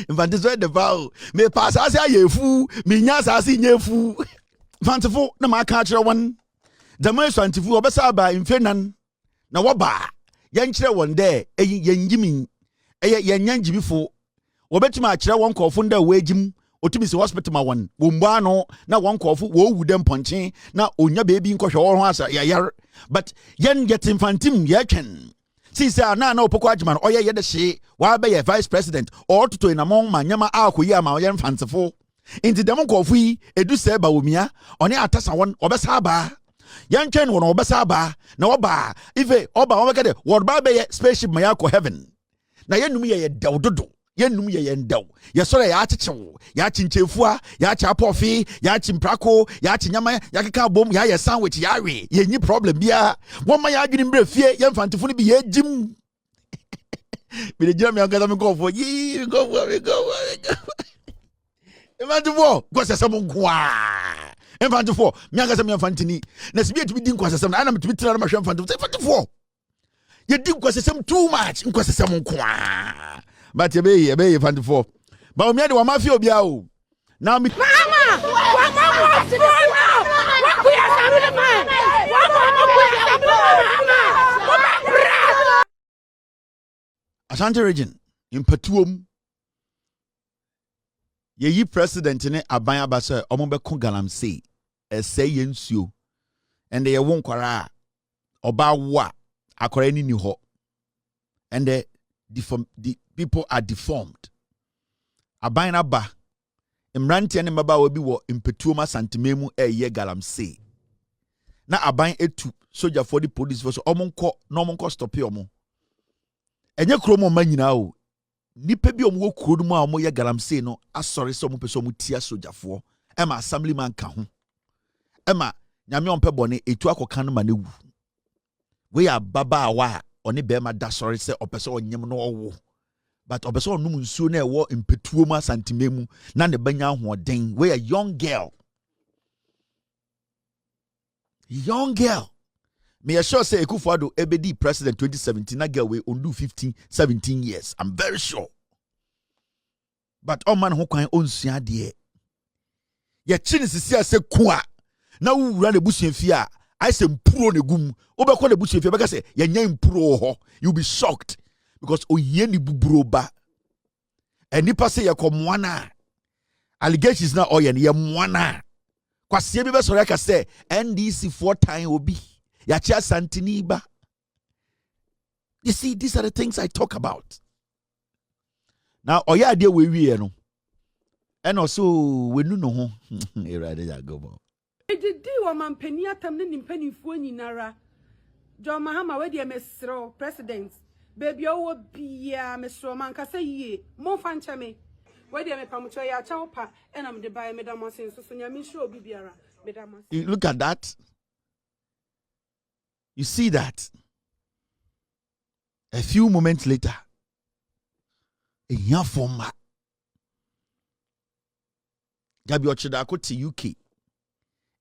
Infantizo de vow. Me pass as a yefu, me nyas as in yefu. Fantiful, na ma catcher one. The most fantifu obesa ba in fenan. Na waba. Yanchre one day, yen Jimmy. Yen yanji before. Obetima chra one call funda wajim. Otimisi hospital ma one. Wumbano, na one call for wo would them punching. Na onya baby in kosho or hasa ya. But yen get infantim yaken. Since na poko adjuman oya ye de she wa be ye vice president or to in among manyama akoyi ama oya mfansefo inti dem nkofu yi edu se ba womia one atasa won obesa ba yan twen won obesa ba na oba ife oba won be word ba be ye spaceship maya ko heaven na yenum ye dawdodo yenum ye ndaw ye sore ya achechewo ya chinchefua ya cha apofi ya chimprako ya chinyama ya keka bom ya ye sandwich ya we ye nyi problem bia won ma ya adwini mbre fie ye mfantifo ni bi ye jim bi de jira mi angasa mi go for yi go mfantifo go sesem nkoa mfantifo mi angasa mi mfantini na sibi etumi di nkoa sesem na ana mitumi tira na mahwe mfantifo ye di nkoa sesem too much nkoa sesem nkoa. But you be fantifo. But we the mafia obia o. Now me Mama! Ashanti region in Patuum. Ye president ne aban abasa omo be ko galamsey. Say yensuo. And they won kwara oba wa akora ni ho. And the people are deformed. Abaina ba. Imranti ane maba wabi wo impetuoma santimemu ye galamsey. Na abain etu soldier for the police force omonko stop yomo. Enye kromo manyina o. Nipa bi omo kuro mu a omo ye galamsey no asori so omo pese omo tia soldier for. Ema assemblyman ka ho. Ema nyame ompe bone etu akokan ma newu. We are baba awa oni bema da sorry se opese onyem no owo. But obeso onum nsuo na ewo impetuoma santimemu na ne banya hoden. We a young girl. Me sure say Ekufuado ebedi president 2017 na girl we ondu 17 years. I'm very sure. But all man ho kwan onsua de. Ye chini sisi ase kwa na wura ne busuafie a I say mpuro ne gum. Obekọ ne busuafie beka say ye nya mpuro ho. You'll be shocked because oye ni buburo ba. Enipa say ye komwana. Allegations na oye ye mwana. Kwase bi be sori aka say NDC 4 time obi. Ya chia santini ba. You see, these are the things I talk about. Now, oya ade we wie no. And also we no ho. E rade ya go bo. Ejidi wa mampani atam ne nimpanifuo nyinara. Jo Mahama we de mesro president. Baby owo bia mesro man kasa yie. Mo fa ncha me. We de me pamucho ya cha opa ena me de bae me da mo sen so so nyame hwe obi biara. Me da mo. Look at that. You see that? A few moments later, a young former Gabi Ochida to UK.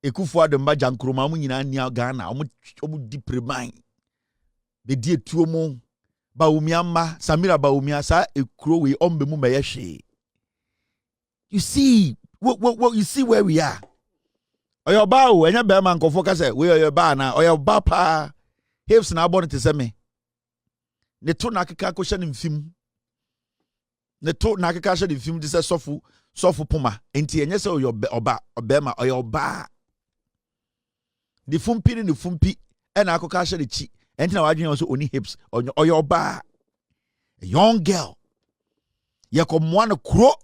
Ekufuado mba jankroma mu nyina nia Ghana omu dipreman. Be die tuomo Baumia ma Samira Baumia sa ekuro we ombe mu meyehwe. You see what you see where we are. Oyo ba o enya be man nkofo ka say we oyo ba na oyo ba pa hips na abon te se me ne to na akeka ko hye ne mfim ne to na akeka hye ne mfim de se sɔfo poma enti enye se oyo obema oyo oba the fumpi ne fumpi na akoka hye ne chi enti na wadwen so oni hips oyo oba a young girl yakomoa no kuro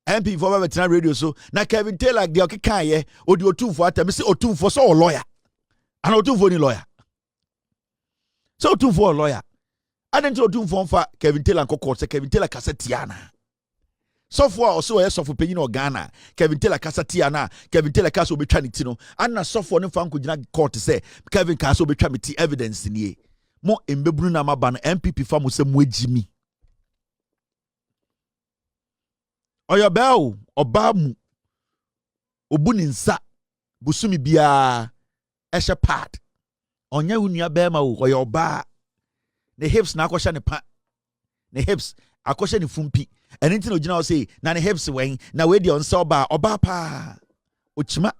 NPP for betina radio so na Kevin Taylor de okeka ye odi otumfo atam se otumfo so lawyer ana otumfo ni lawyer so otumfo lawyer adenti otumfo mfa Kevin Taylor nkokɔ se Kevin Taylor kasetiana sofo a oso ye sofo penyin Ghana Kevin Taylor kasetiana Kevin Taylor kaso betwa ne ti no ana sofo ne mfa nkogina court se Kevin kaso betwa me ti evidence nie mo embebunu na maba no NPP fa mo se mo agimi oyo bel oba mu obu ni nsa busumi bia ehye pad onya hunua be ma wo oyo oba ne hips na akosha ne pa ne hips akosha ne fumpi eni nti no gina o say na ne hips wen na we di onsa oba pa ochima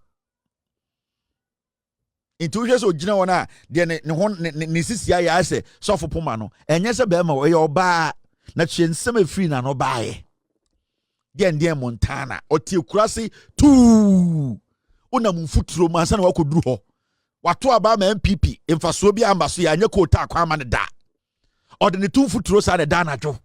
into hwe so gina wona de ne sisia ya ase sofo poma no enye se be ma oyo oba na twensem afiri na no baaye Gendie Montana oti kurase tu una mfuturo mansa na wakoduru ho wato aba ma NPP emfaso bi amba so ya anye kota akwa ma ne da ode ne tu mfuturo sa ne da na dwo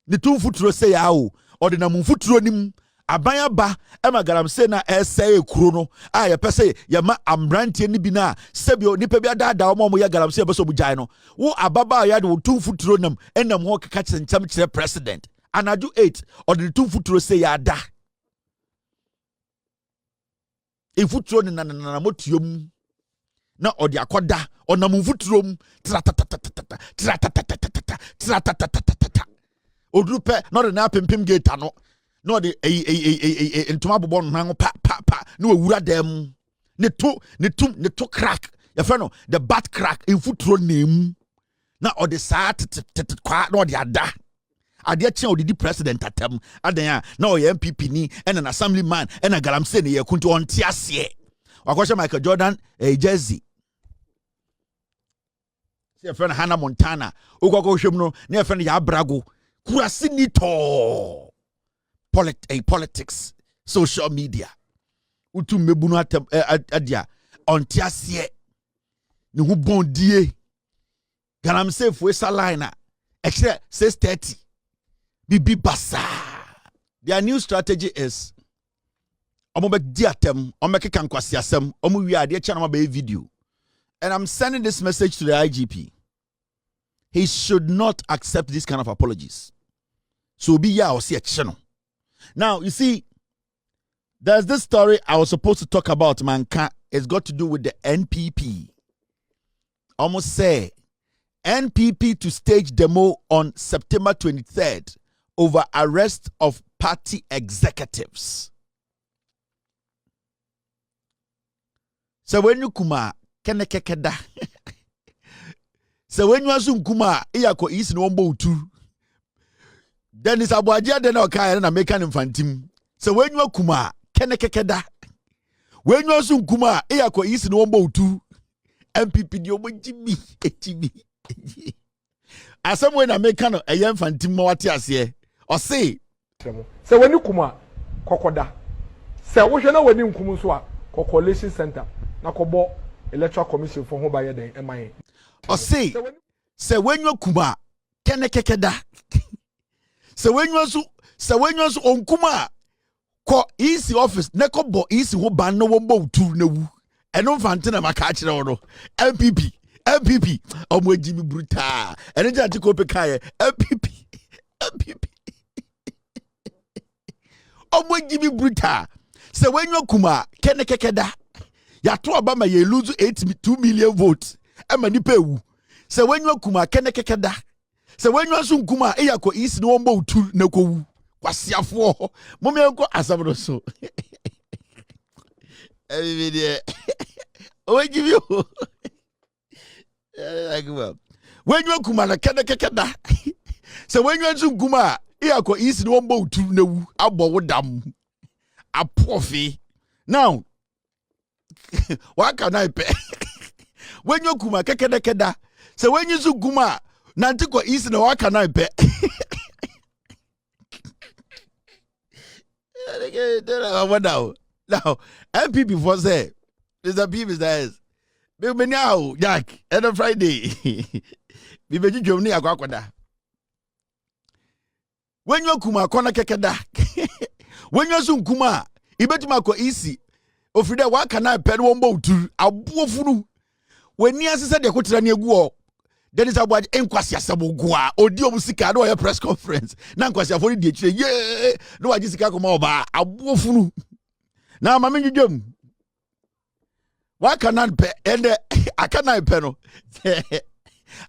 ne tu mfuturo se ya o ode na mfuturo nim abanya ba ema garam se na ese ekuro no a ye pese ye ma amrantie ni bi na sebio nipa bi ada omo ye garam se be so bujai no wo ababa ya de tu mfuturo nam enam ho keka chencham kire president Anaju 8 or the two futuro say yada. In futuro na motium na or the akoda or na mufutrum odrupe not an apim gate no the ntoma bobon nango pa no wura dem ne to crack your friend the bat crack in futuro name na or the sat kwa no the ada ade chen odidi president atem adan na o NPP ni and an assemblyman and a galamse ne yakunti onti ase wakosha Michael Jordan jersey se friend Hannah Montana ukoko hwem no ne friend ya brago kurase ni to politics social media utu mebunu atem adia onti ase ne hu bondie galamse fu esa line extra 6:30 Bibi Basa. Their new strategy is Omobek diatem, Omeke kwasiasem, Omu ade channel be video. And I'm sending this message to the IGP. He should not accept this kind of apologies. So be ya or see a channel. Now, you see, there's this story I was supposed to talk about, Manka. It's got to do with the NPP. Almost say NPP to stage demo on September 23rd. Over arrest of party executives. So when you kuma kene kekeda. So when you assume kuma iyako isi no Boadu. Then is Abuadia den okaya na make an infantim. So when you kuma kene kekeda. When you assume kuma iyako isi no Boadu. NPP di omo jimi. Asem when na make an a infantim wati ase. Or say, so when you kuma kokoda, say what you know when you kumuswa coalition center, na kobo electoral commission for home by the MIA. Or say when you kuma kene kekeda. So when you on kuma ko easy office neko bo easy ho ban no wombo tu newu. Eno fantina makachi no NPP omo jimi bruta. Eno jati ko pe kaye NPP. Omo gibi bruta. Se when you kuma kene kekeda. Ya to Obama ye lose 2 million votes. Ema nipa ewu. Se when you kuma kene kekeda. Se when you asun kuma e yakọ isi no mbo utu na kowu. Kwasiafo. Mo me enko asabro so. Every o give you. When you kuma na kene kekeda. Se when you asun kuma Iyako isi no mbo utu newu abo wodam apofi now what can I pay when you kuma kekeda So when you so guma, Nantiko is no I can I pay. Now, NPP for say, there's a people says, Baby now, Jack, and a Friday. We be Germany agwakwada. When you kuma kona kekeda. When you sun kuma, ibetima ko easy. Ofrida wa kana pɛ no wombo tu aboofunu. When you say de kotira ne agu there is about enkwasi asabo goa odi omusika no press conference. Na enkwasi afori de chire ye no waji sika koma oba aboofunu. Na mama ndwom. Wa kana pɛ ende akana pɛ no.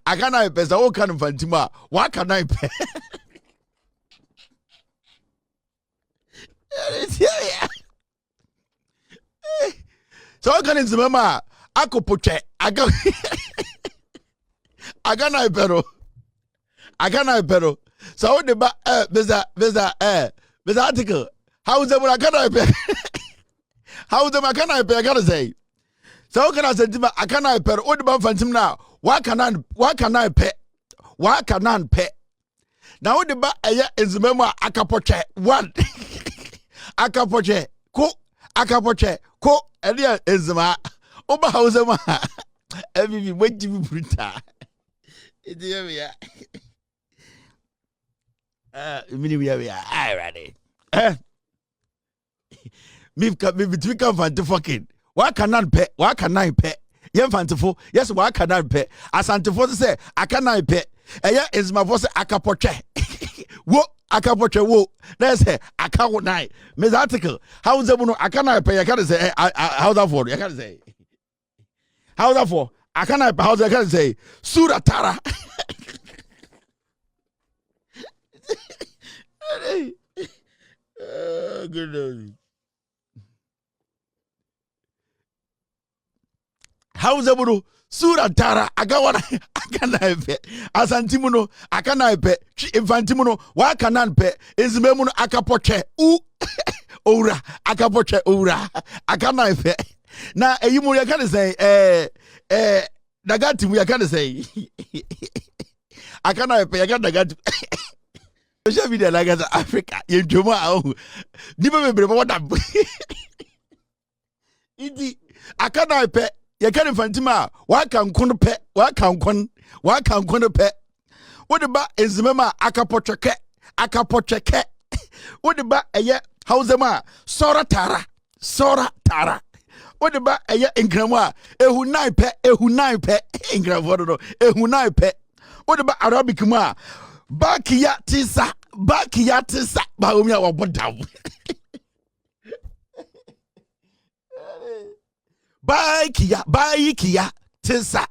Akana pɛ sa wo kan fantima wa kana pɛ. So I can remember ako poche aga na pero so the ba beza article how the agana pe how the agana pe agana say so can I say agana pero o the ban fantim na wa kanan pe now the ba eya enzemema akapoche one akapoche ko elia ezema oba hausema ebibi weji bi bruta ediye ya mini ya ai ready mi twika fante fucking wa kanan pe yem fantefo yes wa kanan pe asantefo say akanan pe eya ezema fo say akapoche wo akapoche wo let's say akawo nine Miss article how is no akana pay I can say how that for I can say how that for akana pay how I can say sura tara goodness how is sura tara agawana akana pe asantimuno akana pe infantimuno wa kanan pe ezmemuno akapoche u ora akapoche ora akana pe na eyimu ya kan say dagati mu ya kan say akana pe ya kan dagati social media like Africa yendwoma ahu nipa bebre mo da idi akana pe ye kan infantima wa kan kun pe wa kan kun pe wo de ba ezmema akapocheke wo de ba eye hausema sora tara wo de ba eye enkramu a ehu nine pe enkrafo do ehu nine pe wo de ba arabic mu a bakiya tisa ba omi a wobodam Baikia tesa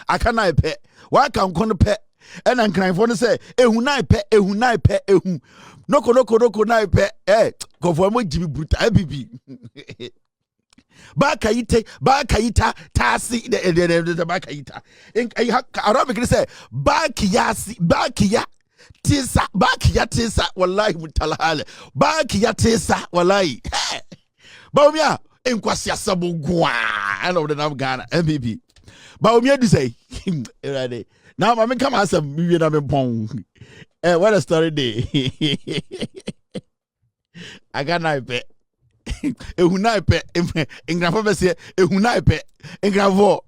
akana pe wa kan kon pe ena nkranfo no say ehu nai pe ehu noko nai pe kofo mo jibi bruta abibi bakayita tasi de bakayita Arabic say bakiya tesa wallahi mutalahale bakiya tesa wallahi bawumia enkwasi asabo gwa and of the nam Ghana NPP ba omi adu say ready now I come asem mi na me pon what a story day aga na pe ehuna pe engrafo be say ehuna pe engrafo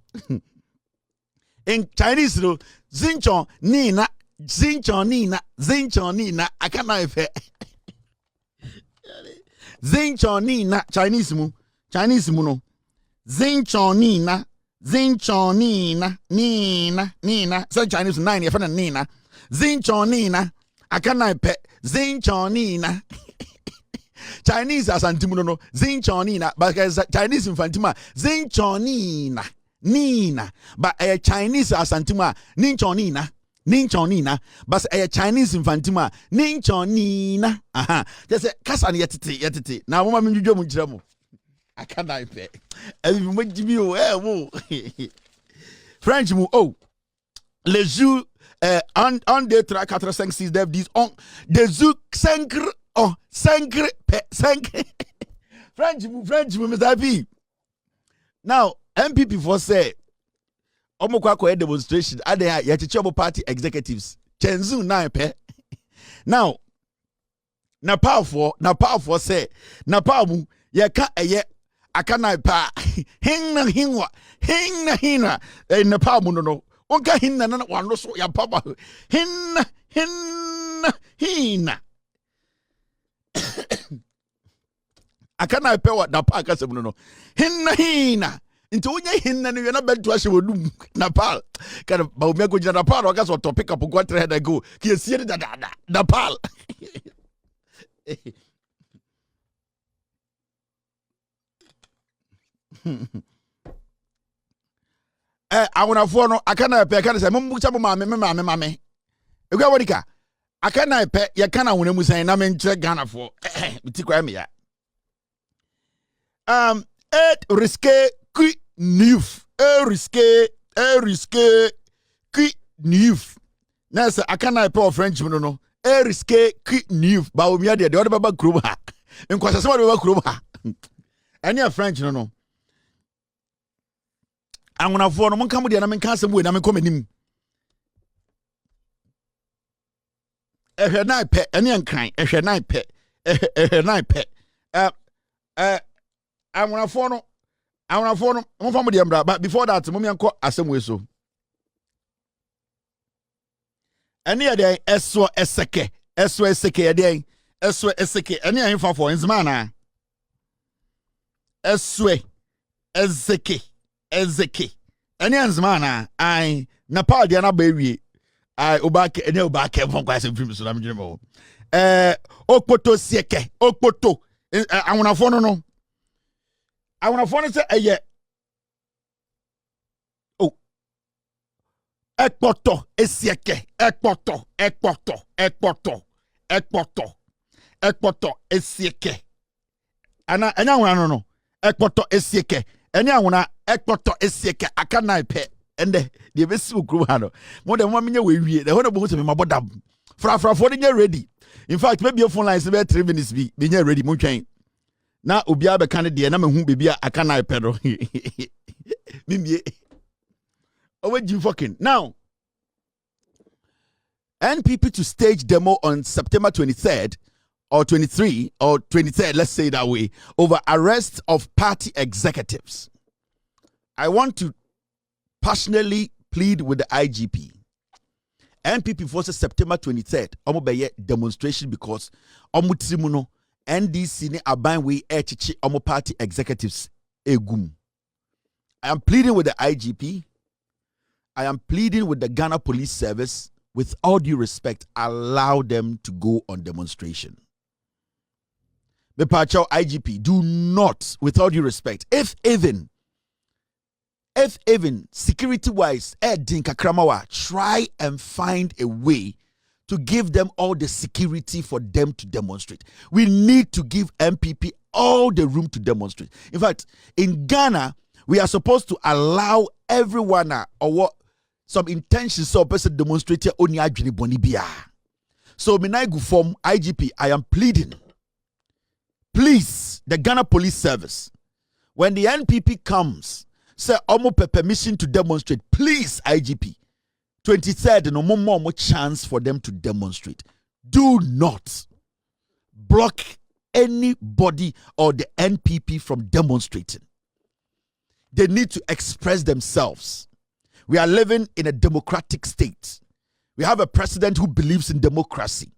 in Chinese no zinchon nina aka na pe zinchon nina Chinese mu no zinchon nina so Chinese 9 ye fa nina zinchon nina akana pe zinchon nina Chinese asantimu no zinchon nina but Chinese infantima zinchon nina but Chinese asantima ninchon nina but Chinese infantima ninchon nina aha just kasa ne yetete na mama menjudwo mu kire mu akana ife ebi mo jibi o wo French mu les jours en 2 3 4 5 6 9 10 on des jours 5 French mu Mr. P now NPP for say Omukwa demonstration. Ade ya party executives. Chenzu na pe. Now, na powerful say, na powerful ye ka eye akana pa hinna na powerful no. Onka hinna na wano so ya papa hinna akana pe wa na pa akasem no hinna nti wonya hinna no na beto ahye wodum na pal kana ba omi agogina na pal waka so topic up go 300 go ki esie da na pal awonafo no akana pe kana say mumbucha mo mame egwa wodika akana pe ye kana wonamu san na menkyere ganafo biti kwa me ya et risqué qui neuf risqué qui neuf nasa akana pe of French no risqué qui neuf ba omia de ode baba krom ha nkwasase ma de baba krom ha any French no anwonafo no monka mo de na menka asem we na menko manim ehwe na pe ene nkran ehwe na pe anwonafo no mo fa mo de mbra but before that mo menko asem we so ene ye de eso eseke ye de eso eseke ene ye fa for nzimana eso ezeke ene nzimana ai na pa de na ba wie ai obake ene obake fon kwa se film so na mjene mo okpoto sieke okpoto awonafo no se eye ekpoto esieke ekpoto esieke ana awona no ekpoto esieke ene awona ekpoto esieke akana pe ende de be si okru ha no mo de mo menye we wie de ho no bo se me mabodam fra for de ready in fact maybe your phone line se be 3 minutes be nye ready mo twen na obi abe kan de na mehu bebi akana pe do mimie owe ji fucking now NPP to stage demo on September 23rd or 23 or 23rd, let's say that way, over arrest of party executives. I want to passionately plead with the IGP. NPP forces September 23rd, omo demonstration because omo trimuno NDC ni Abronye echichi omo party executives egum. I am pleading with the IGP. I am pleading with the Ghana Police Service. With all due respect, allow them to go on demonstration. The Pacho IGP, do not, with all due respect, if even security-wise, try and find a way to give them all the security for them to demonstrate. We need to give NPP all the room to demonstrate. In fact, in Ghana, we are supposed to allow everyone or what some intentions so person demonstrate only adwene boni bia. So menai gu form IGP, I am pleading. Please, the Ghana Police Service, when the NPP comes, say omo permission to demonstrate, please IGP, 23rd no more chance for them to demonstrate. Do not block anybody or the NPP from demonstrating. They need to express themselves. We are living in a democratic state. We have a president who believes in democracy.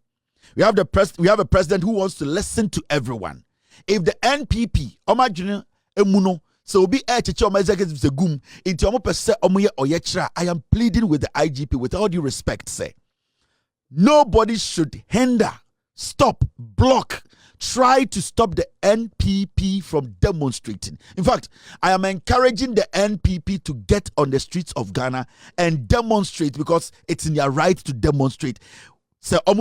We have a president who wants to listen to everyone. If the NPP, so be executive I am pleading with the IGP with all due respect, say, nobody should hinder, stop, block, try to stop the NPP from demonstrating. In fact, I am encouraging the NPP to get on the streets of Ghana and demonstrate because it's in their right to demonstrate. So, I'm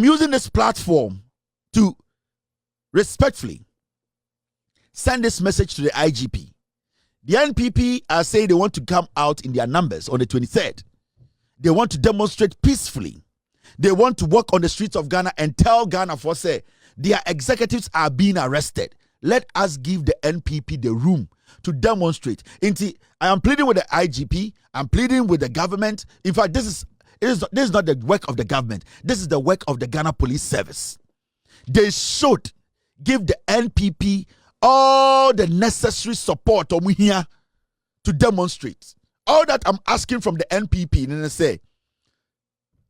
using this platform to respectfully send this message to the IGP. The NPP are saying they want to come out in their numbers on the 23rd. They want to demonstrate peacefully. They want to walk on the streets of Ghana and tell Ghana for say their executives are being arrested. let us give the NPP the room to demonstrate. I am pleading with the IGP. I'm pleading with the government. In fact, this is not the work of the government. This is the work of the Ghana Police Service. They should give the NPP all the necessary support here to demonstrate. All that I'm asking from the NPP, and I say,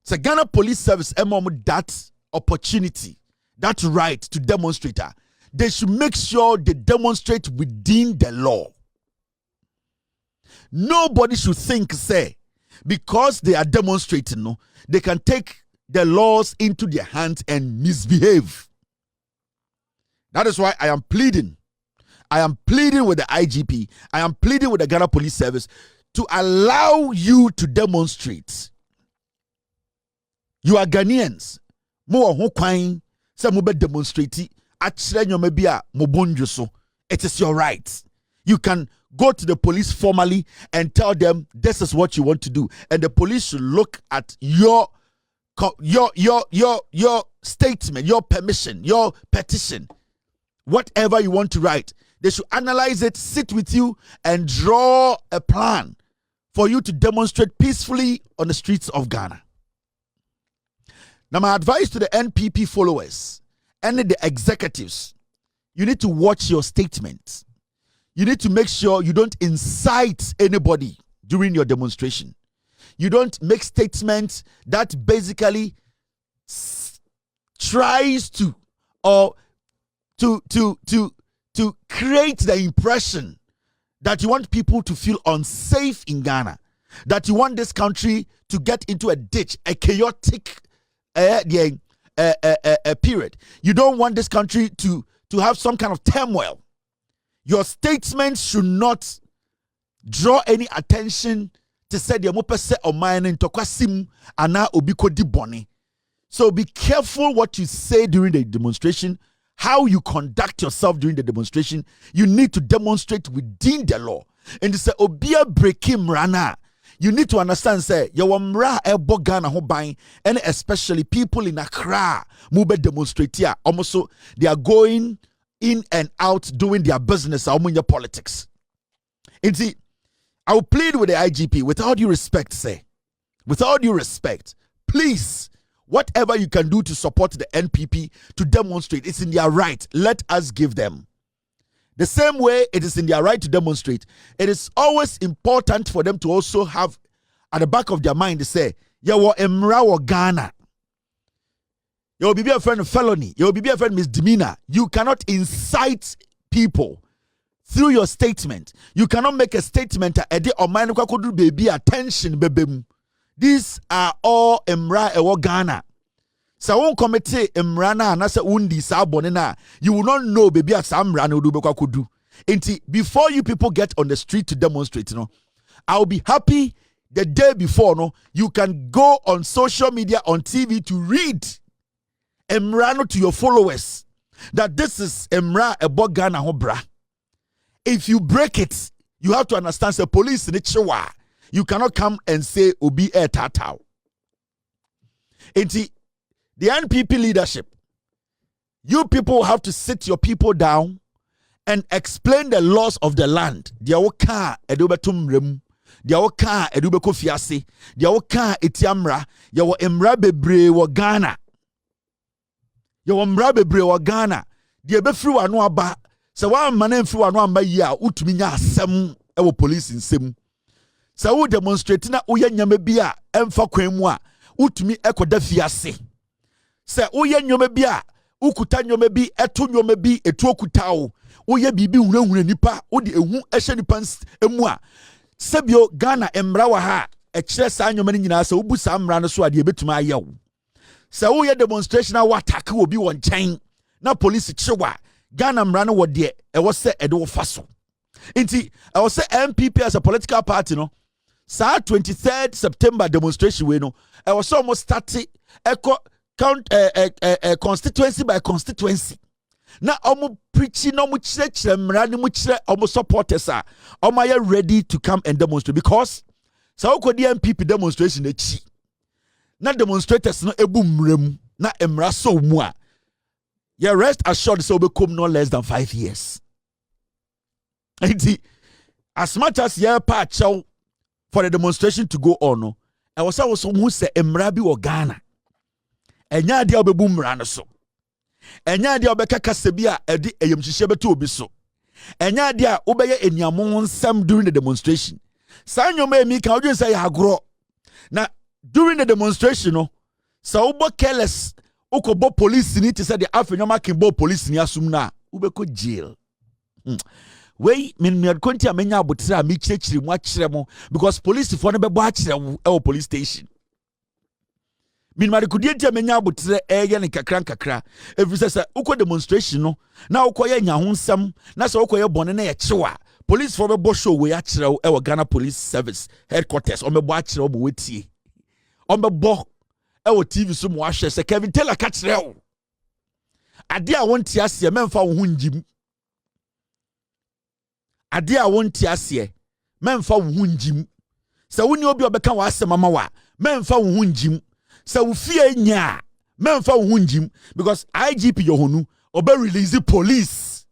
the Ghana Police Service, that opportunity, that right to demonstrate. They should make sure they demonstrate within the law. Nobody should think, say, because they are demonstrating, no, they can take the laws into their hands and misbehave. That is why I am pleading. I am pleading with the IGP. I am pleading with the Ghana Police Service to allow you to demonstrate. You are Ghanaians. Mo ho kwan say mo be demonstrate akyere nyoma bi a mo bonju so. It is your right. You can go to the police formally and tell them this is what you want to do, and the police should look at your statement, your permission, your petition, whatever you want to write. They should analyze it, sit with you, and draw a plan for you to demonstrate peacefully on the streets of Ghana. Now, my advice to the NPP followers and the executives, you need to watch your statements. You need to make sure you don't incite anybody during your demonstration. You don't make statements that basically tries to create the impression that you want people to feel unsafe in Ghana, that you want this country to get into a ditch, a chaotic period. You don't want this country to have some kind of turmoil. Your statements should not draw any attention to say the mopese or mine into kwasim ana obiko di boni. So be careful what you say during the demonstration, how you conduct yourself during the demonstration. You need to demonstrate within the law. And say obia breaking rana. You need to understand, say, Yawamra ebo Ghana ho ban, and especially people in Accra, mube demonstrate here. Almost they are going in and out doing their business, your politics. And see, I will plead with the IGP, with all due respect, say, with all due respect, please, whatever you can do to support the NPP to demonstrate, it's in their right. Let us give them. The same way it is in their right to demonstrate, it is always important for them to also have at the back of their mind to say, Yawo Emra wa Ghana. You will be a friend of felony. You will be a friend of misdemeanor. You cannot incite people through your statement. You cannot make a statement that baby attention baby. These are all Emra ewo Ghana. So won't commit Emrana and I say undi sabonena. You will not know baby at Samrana could do. Before you people get on the street to demonstrate, I'll be happy the day before. You can go on social media, on TV to read Emrano to your followers that this is Emra ebo Ghana hobra. If you break it, you have to understand the police in Chiwa. You cannot come and say obi e tatao. The NPP leadership, you people have to sit your people down and explain the laws of the land. Dia woka edubetum rem, dia woka edubeko fiase, dia woka etiamra, ya wo emra bebre wo Ghana. Ya wo emra bebre wo Ghana. Dia befiri wano aba, se wa mane mfiri wano amba yi a utumi nya asem e wo police nsem. Se wo demonstrate na uye nyame bi a emfa kwan mu a utumi ekoda fiase. Se uye nyome bi a ukuta nyome bi eto nyome bi etu okuta o uye bibi hunahuna nipa odi ehu ehye nipa emu a sebio Ghana emra wa ha ekire sa nyome ni nyina se obu sa mra no so ade ebetuma ayew se uye demonstration a attack obi won chen na police chiwa Ghana mra no wode e wo se ede wo faso nti I will say NPP as a political party no sa 23rd September demonstration we no I was almost started constituency by constituency. Na omo preaching no mu chire mra ni mu chire omo supporters are ready to come and demonstrate because so the NPP demonstration echi. Na demonstrators no ebu mrem na emra so mu a Yeah, rest assured so become no less than 5 years. As much as yeah part for the demonstration to go on, no, I was also who say Emrabi or Ghana. Enya dia obebu mra no so. Enya dia obeka kasebia edi eyemhihye beto obi so. Enya dia obeye eniamon nsam during the demonstration. Sanyoma emi kan odwen say agro. Na during the demonstration no, sa ubo careless ukobo police ni te say the afenyoma kimbo police ni asum na ubeko jail. Wey me konti amenya abotire a me kirikiri mu akire mo because police for no bebo akire wo police station. Minimari kudienti amenya abotire eye ne kakra every say uko demonstration no na ukoye nyahonsam na se ukoye bone na ye kyewa police for bebo show we akire wo e Ghana Police Service headquarters o mebo akire wo wetie o mebo e wo TV so mo ahwe se Kevin Taylor ka kire wo ade a wonti ase memfa wo ho njim ade a wonti ase memfa wo ho njim se woni obi obeka wa ase mama wa memfa wo ho njim se wo fie nya memfa wo ho njim because IGP Yohonu obe release the police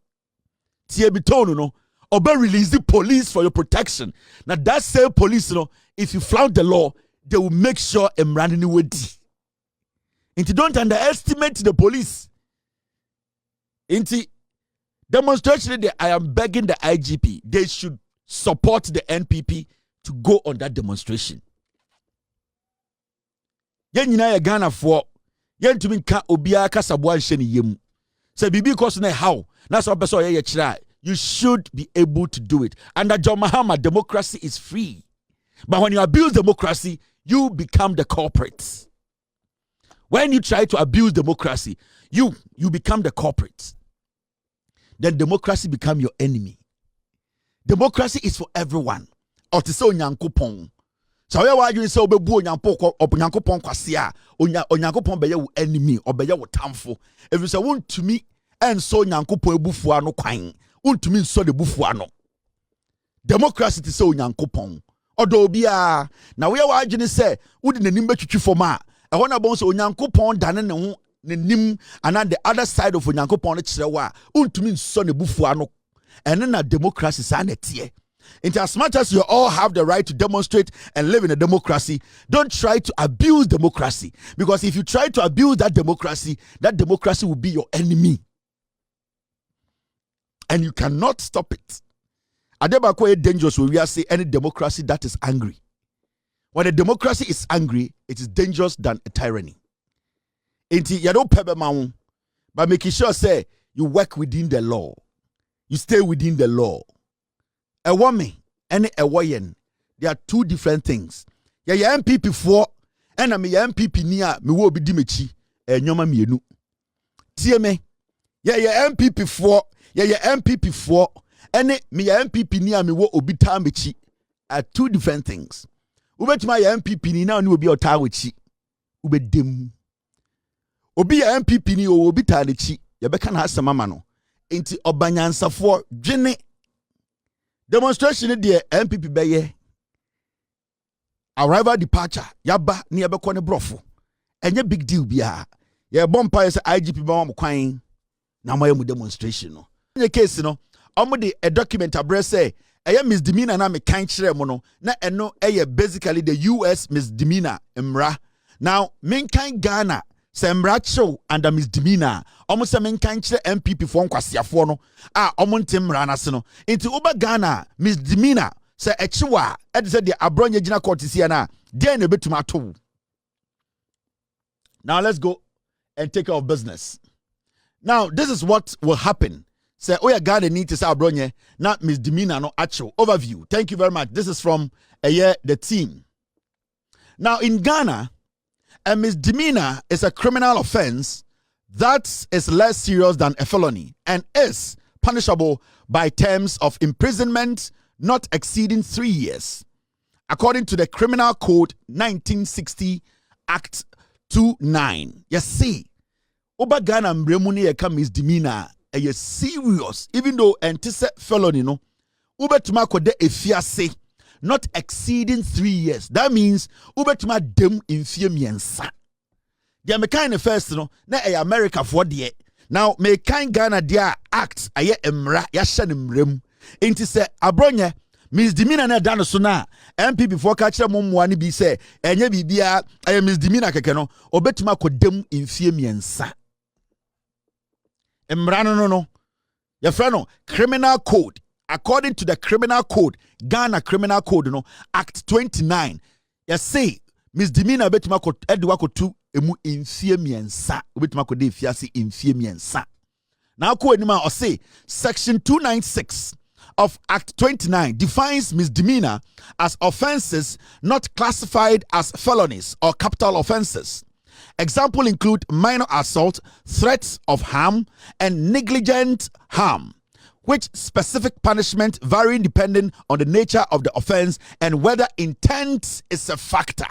tie bitonu no obe release the police for your protection. Now that same police no if you flout the law they will make sure emrani ni wedi. Inti don't underestimate the police. Inti demonstration day I am begging the IGP they should support the NPP to go on that demonstration. Yen nyina ye Ghana for yen tumi nka obia kasabo anhye ne yem. Say bibi cause na how na so person ye kira you should be able to do it. Under John Mahama democracy is free. But when you abuse democracy you become the culprit. When you try to abuse democracy you become the culprit. Then democracy become your enemy. Democracy is for everyone. Or to say onyankopon. So ya waju say obebu onyankopon kwase a onyankopon beye wo enemy obeye wo tamfo. If you say wontumi enso onyankopon ebufu ano kwan, wontumi nso de bufu ano. Democracy to say onyankopon. Odo bia na we waju ni say wodi nanim betwitwi fom a ehona na bon say onyankopon dane ne ho nim and on the other side of onyankopon ne kire wa wontumi nso ne bufu ano. And then a democracy sanetie. As much as you all have the right to demonstrate and live in a democracy, don't try to abuse democracy. Because if you try to abuse that democracy will be your enemy. And you cannot stop it. Adebako is dangerous when we are saying any democracy that is angry. When a democracy is angry, it is dangerous than a tyranny. You don't pay them, but making sure say you work within the law. You stay within the law. A woman and a woman, they are two different things. Ya MPP for and I'm MPP near me will be dimechi and yoma mienu. TMA. Ya MPP for ya MPP for and me MPP near me will be tamichi are two different things. Ubet my MPP ni now will be otawichi. Ube dim. Obi ya MPP ni o obi talichi. Ya bekan has some mamano. Inti obanyansa for dwene demonstration de MPP beye arrival departure yaba ne yebekọ ne brofo enye big deal bia ye bompa ye IGP ba mo kwan na mo mu demonstration no nye case no omo de a document abre say eye misdemeanor na me kan kire mo no na eno eye basically the US misdemeanor mra now men kan Ghana Sembracho and a misdemeanor. Almost a men can check MPP for Kwasiafono. Omontim Ranasino. Into Uber Ghana, misdemeanor. Say Echua, said the Abronye Jina Cortisiana. Then a bit to my toe. Now let's go and take care of business. Now, this is what will happen. Say, oh, yeah, Ghana need to say Abronye, not misdemeanor, no actual. Overview. Thank you very much. This is from the team. Now, in Ghana, a misdemeanor is a criminal offense that is less serious than a felony and is punishable by terms of imprisonment not exceeding 3 years. According to the Criminal Code 1960 Act 29. You see, Oba Ghana mremuni yeka misdemeanor is serious, even though antise felony no. Ube tumakode efiase not exceeding 3 years. That means ubetuma dem in fear miensa. The American first no na America for the Now, may kind Ghana dia act aye emra yasha nimrem. Inti se Abronye misdemeanor na dano so na NPP for catch mumwa ni bi se enye bibia aye misdemeanor keke no obetuma kodem mfie miensa. Emra no. Your friend no criminal code. According to the criminal code, Ghana criminal code, Act 29, you say misdemeanor betuma ko edwa ko tu emu infie miensa. Betuma ko de fiase infie miensa. Now ko anima or say section 296 of Act 29 defines misdemeanor as offenses not classified as felonies or capital offenses. Examples include minor assault, threats of harm, and negligent harm, which specific punishment varying depending on the nature of the offense and whether intent is a factor.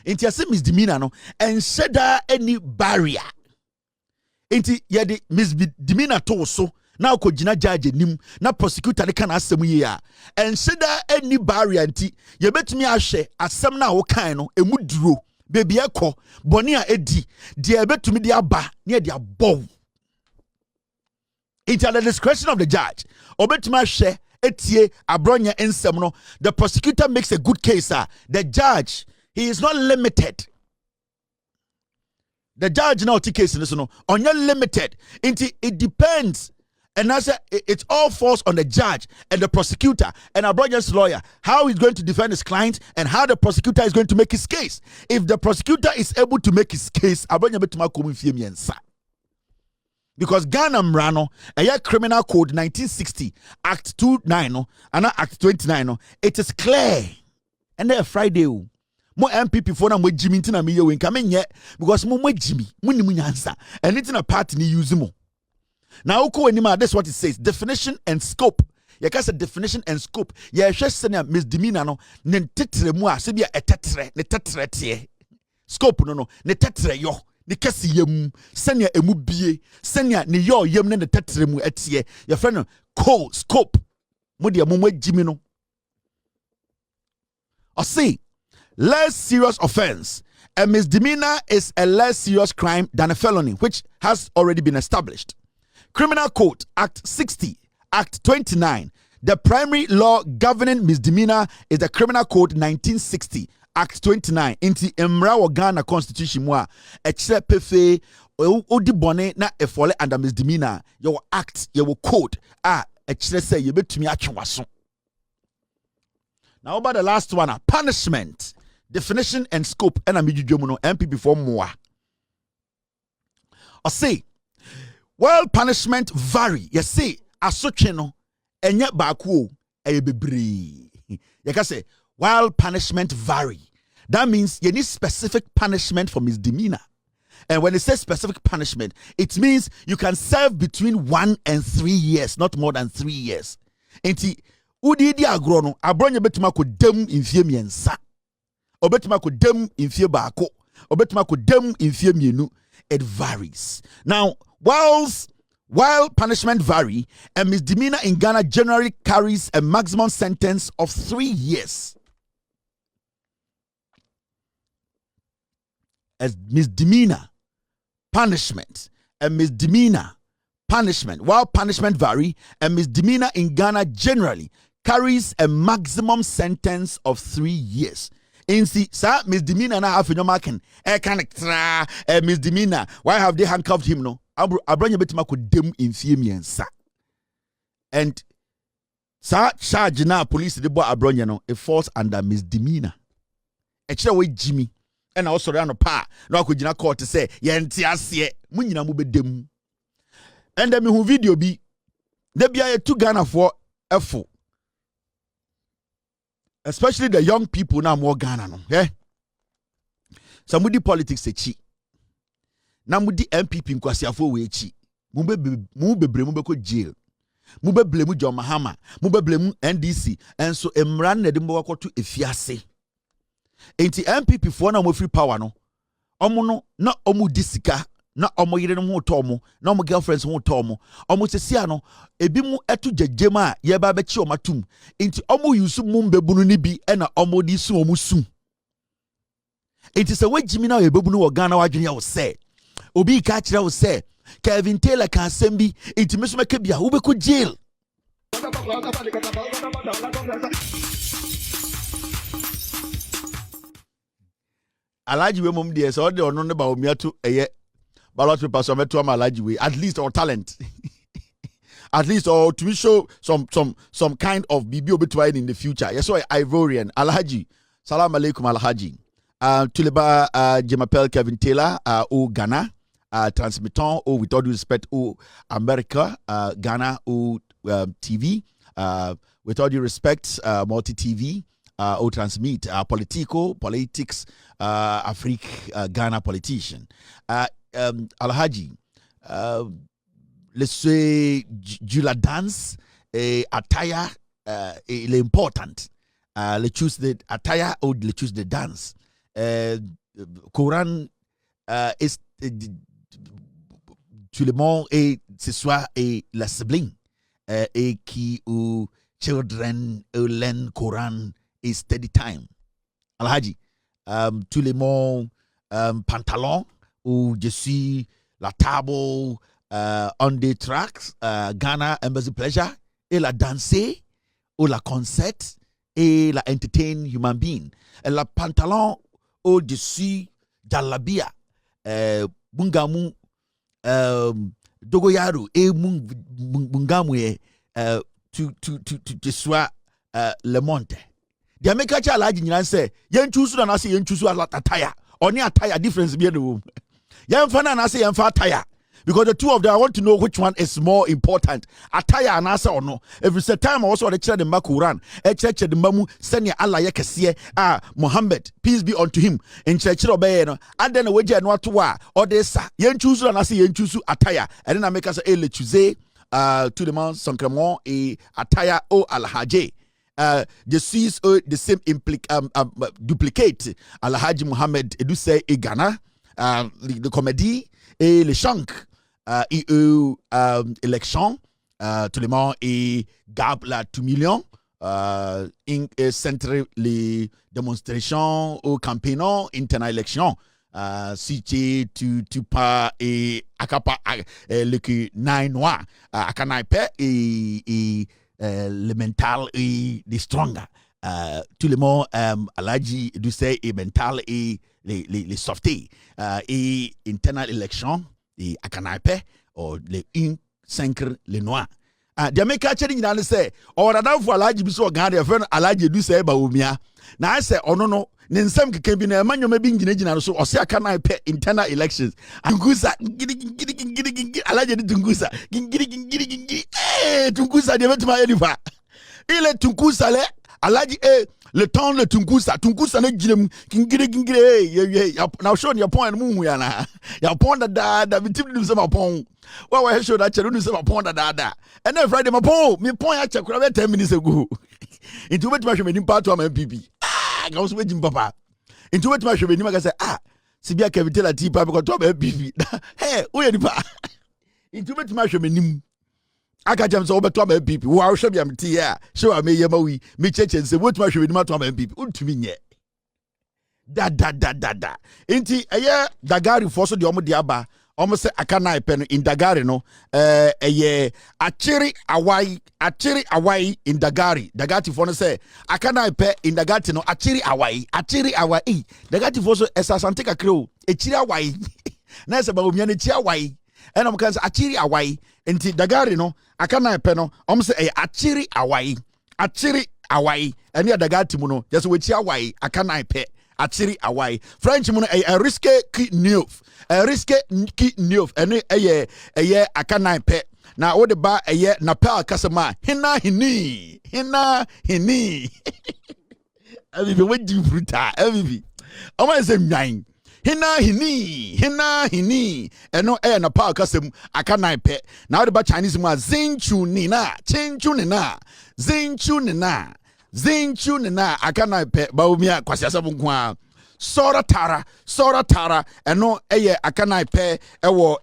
Inti yase misdemeanor no and sheda any barrier. Inti yade misdemeanor to so na ko gina judge nim na prosecutor ne kan asem yi a and sheda any barrier nti ye betumi ahwe asem na wo kan no emu duro baby ekọ boni a edi de ebetumi de aba ne de abọ. It's at the discretion of the judge. Obetuma she etie Abronye ensem no. The prosecutor makes a good case. The judge, he is not limited. The judge now take case in this no. On your limited. It depends. And as it all falls on the judge and the prosecutor and Abronye's lawyer, how he's going to defend his client and how the prosecutor is going to make his case. If the prosecutor is able to make his case, Abronye betuma komu fie miensa. Because Ghana Mrano, a criminal code 1960, Act 29, and Act 29, it is clear. And then Friday, mo NPP for na Jimmy tina me yo come yet because mo Jimmy, muni answer, and it's in a part ni use mo. Now, that's what it says. Definition and scope. You can say definition and scope. Yeah, just send misdemeanor no. Ne tetre mu a se bia etetre, ne tetre tie. Scope no, ne tetre yo. Ne kesi yem senya emu bie senya ne yo yem ne tetre mu etie your friend no code scope mo de mo agimi no or see less serious offense. A misdemeanor is a less serious crime than a felony, which has already been established. Criminal Code Act 60, Act 29. The primary law governing misdemeanor is the Criminal Code 1960. Act 29 inti emra wa Ghana Constitution mu a ekire pefe odi bone na efole under misdemeanor your act your code ekire say you betumi atwewaso. Now about the last one, punishment, definition and scope and amidwudwom no NPP for more. I say while punishment vary, you say asotwe no enye baako e bebre. You can say while punishment vary, that means you need specific punishment for misdemeanor. And when it says specific punishment, it means you can serve between 1 and 3 years, not more than 3 years. Enti udi di agrono Abronye betuma ko dem infie miensa. Obetuma ko dem infie baako. Obetuma ko dem infie mienu. It varies. Now, while punishment vary, a misdemeanor in Ghana generally carries a maximum sentence of 3 years. As misdemeanor punishment, a misdemeanor punishment. While punishment vary, a misdemeanor in Ghana generally carries a maximum sentence of 3 years. In see, sir, misdemeanor na have no marking. A misdemeanor. Why have they handcuffed him? No, Abronye betima ko dem infie miensa. And sir, charge na police the boy Abronye no, it falls under misdemeanor. Ekira we Jimmy. And also run a pa no akogina court to say yenti ase mu nyina mu bedem. And then me hu video bi de bia two Ghana for efo, especially the young people now more Ghana no somebody politics echi na mudi NPP nkwasiafo we echi mu bebre mu beko jail mu beblemu John Mahama mu beblemu NDC and so emran na de mo wakoto efiase. Enti NPP for na mo free power no omo no na omo disika na omo yire no ho to na omo girlfriends ho to omo sesia no ebi mu etu jejema ye ba be chi omatum enti omo yusu mu mbebunu ni bi e na omo di su omo su. Enti se wajimi na ebebunu wo Ghana wadwene wo se obi ka kire wo se Kevin Taylor can send me intimation make be who be could jail. Alaji we mum dear so the ono ne ba omia to ballot paper so meto am Alaji we at least or talent. At least or to show some kind of BB obituary in the future. Yes, so Ivorian Alhaji. Salam alaikum Alhaji. Tuleba Jemapel Kevin Taylor au Ghana. Transmittant ou with all due respect au America, Ghana au TV. With all due respect, multi TV au transmit politics Afrique Ghana politician. Alhaji. Laissez du la danse et attire il est important. Le choose the attire ou le choose the dance. Coran est tout le monde et ce soir et la sibling et qui ou children learn Coran is steady time. Alhaji, tout le monde pantalon ou je suis la table. On the tracks, Ghana Embassy Pleasure, et la danser, ou la concert, et la entertain human being. Et la pantalon au-dessus, Jalabia, Bungamu, Dogoyaru, et Bungamwe, to soit le monte. The American child, say, Yen choose and I say, Yen choose a lot attire. Only attire difference be in the room. Yen fan and I say, Yen fat tire. Because the two of them, I want to know which one is more important. Attire and answer or no. Every time I also the church the Makuran, a church the Mamu, Senya Allah Yakasie, Muhammad, peace be unto him, in church obey, and then a wager and what to wa, or this, yen choose and I say yen choose attire, and then I make us a le choose, to the man, Sancrement, a attire o Alhaji. The sees the same duplicate Alhaji Muhammad Edu say e Ghana, the comedy, et le shank. Élection, tout le monde et gab la 2 millions, centre les démonstrations au campaign internal élection, si tu pas et akapa le que 9 noix, akanaïpe et le mental et les stronger. Tout le monde Alaji du say et mental et les softy et internal élection. Et akanape or le 1-5 le noir. The America challenge na say or that for Alaji bi so Ghana your friend Alaji do say ba omia. Na I say ono no ne nsam keke bi na manyo ma bi ngina so o say akanape internal elections. Tungusa gidi Alaji di tungusa gidi tungusa de metuma edifa. Il tungusa le Alaji le temps le tungusa ne ginem kingiri now show your point mu ya na your point da bitim nim se mapon wa show that chelu nim se mapon da and then Friday mapon me pon ya chekura be 10 minutes ago into betuma hwe menim part to am NPP ga so begim papa into betuma hwe menim ga say sibia Kevin Taylor tipa be ko to am NPP hey wo ye nipa into betuma hwe menim aka jam so obeto am NPP wo ahwe bia mti ya show am ye mawi me cheche se wotuma hwe menim to am NPP untumi nye da enti eye dagari forso de omo de aba omo se akana ipe no in dagari no eye achiri awai in dagati for no say akana ipe in dagati no achiri awai dagati for so esasante kakro echiri awai na se ba omia na chi awai ena mo kan se achiri awai enti dagari no akana ipe no omo se achiri awai eni dagati mu no just we chi awai akana ipe achiri awai French mu no a risque qui neuf ene eye akana ipe na wo de ba eye na pa kasama hina hini abibi wadi fruta abibi o ma se nwan hina hini eno na pa kasam akana ipe na wo de ba Chinese mu zinchu nina akana ipe ba omia kwasiasa bunkwa sora tara eno akana ipe ewo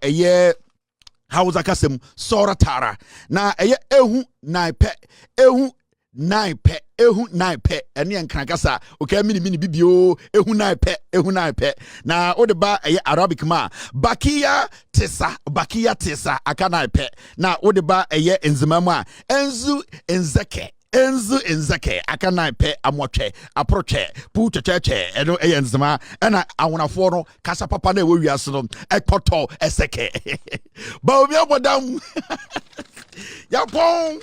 Hausa kasem sora tara na ehu na ipe ehu 9 pe ehu 9 pe ene enkan kasa okay mini bibio ehu 9 pe na o de ba Arabic ma bakia tesa aka 9 pe na o de ba enzima mu a enzu enzake aka 9 pe amotwe aproche pu checheche eno enzima na awonafo no kasa papa na ewo wiase no ekpoto eseke ba obi abodam Yapon!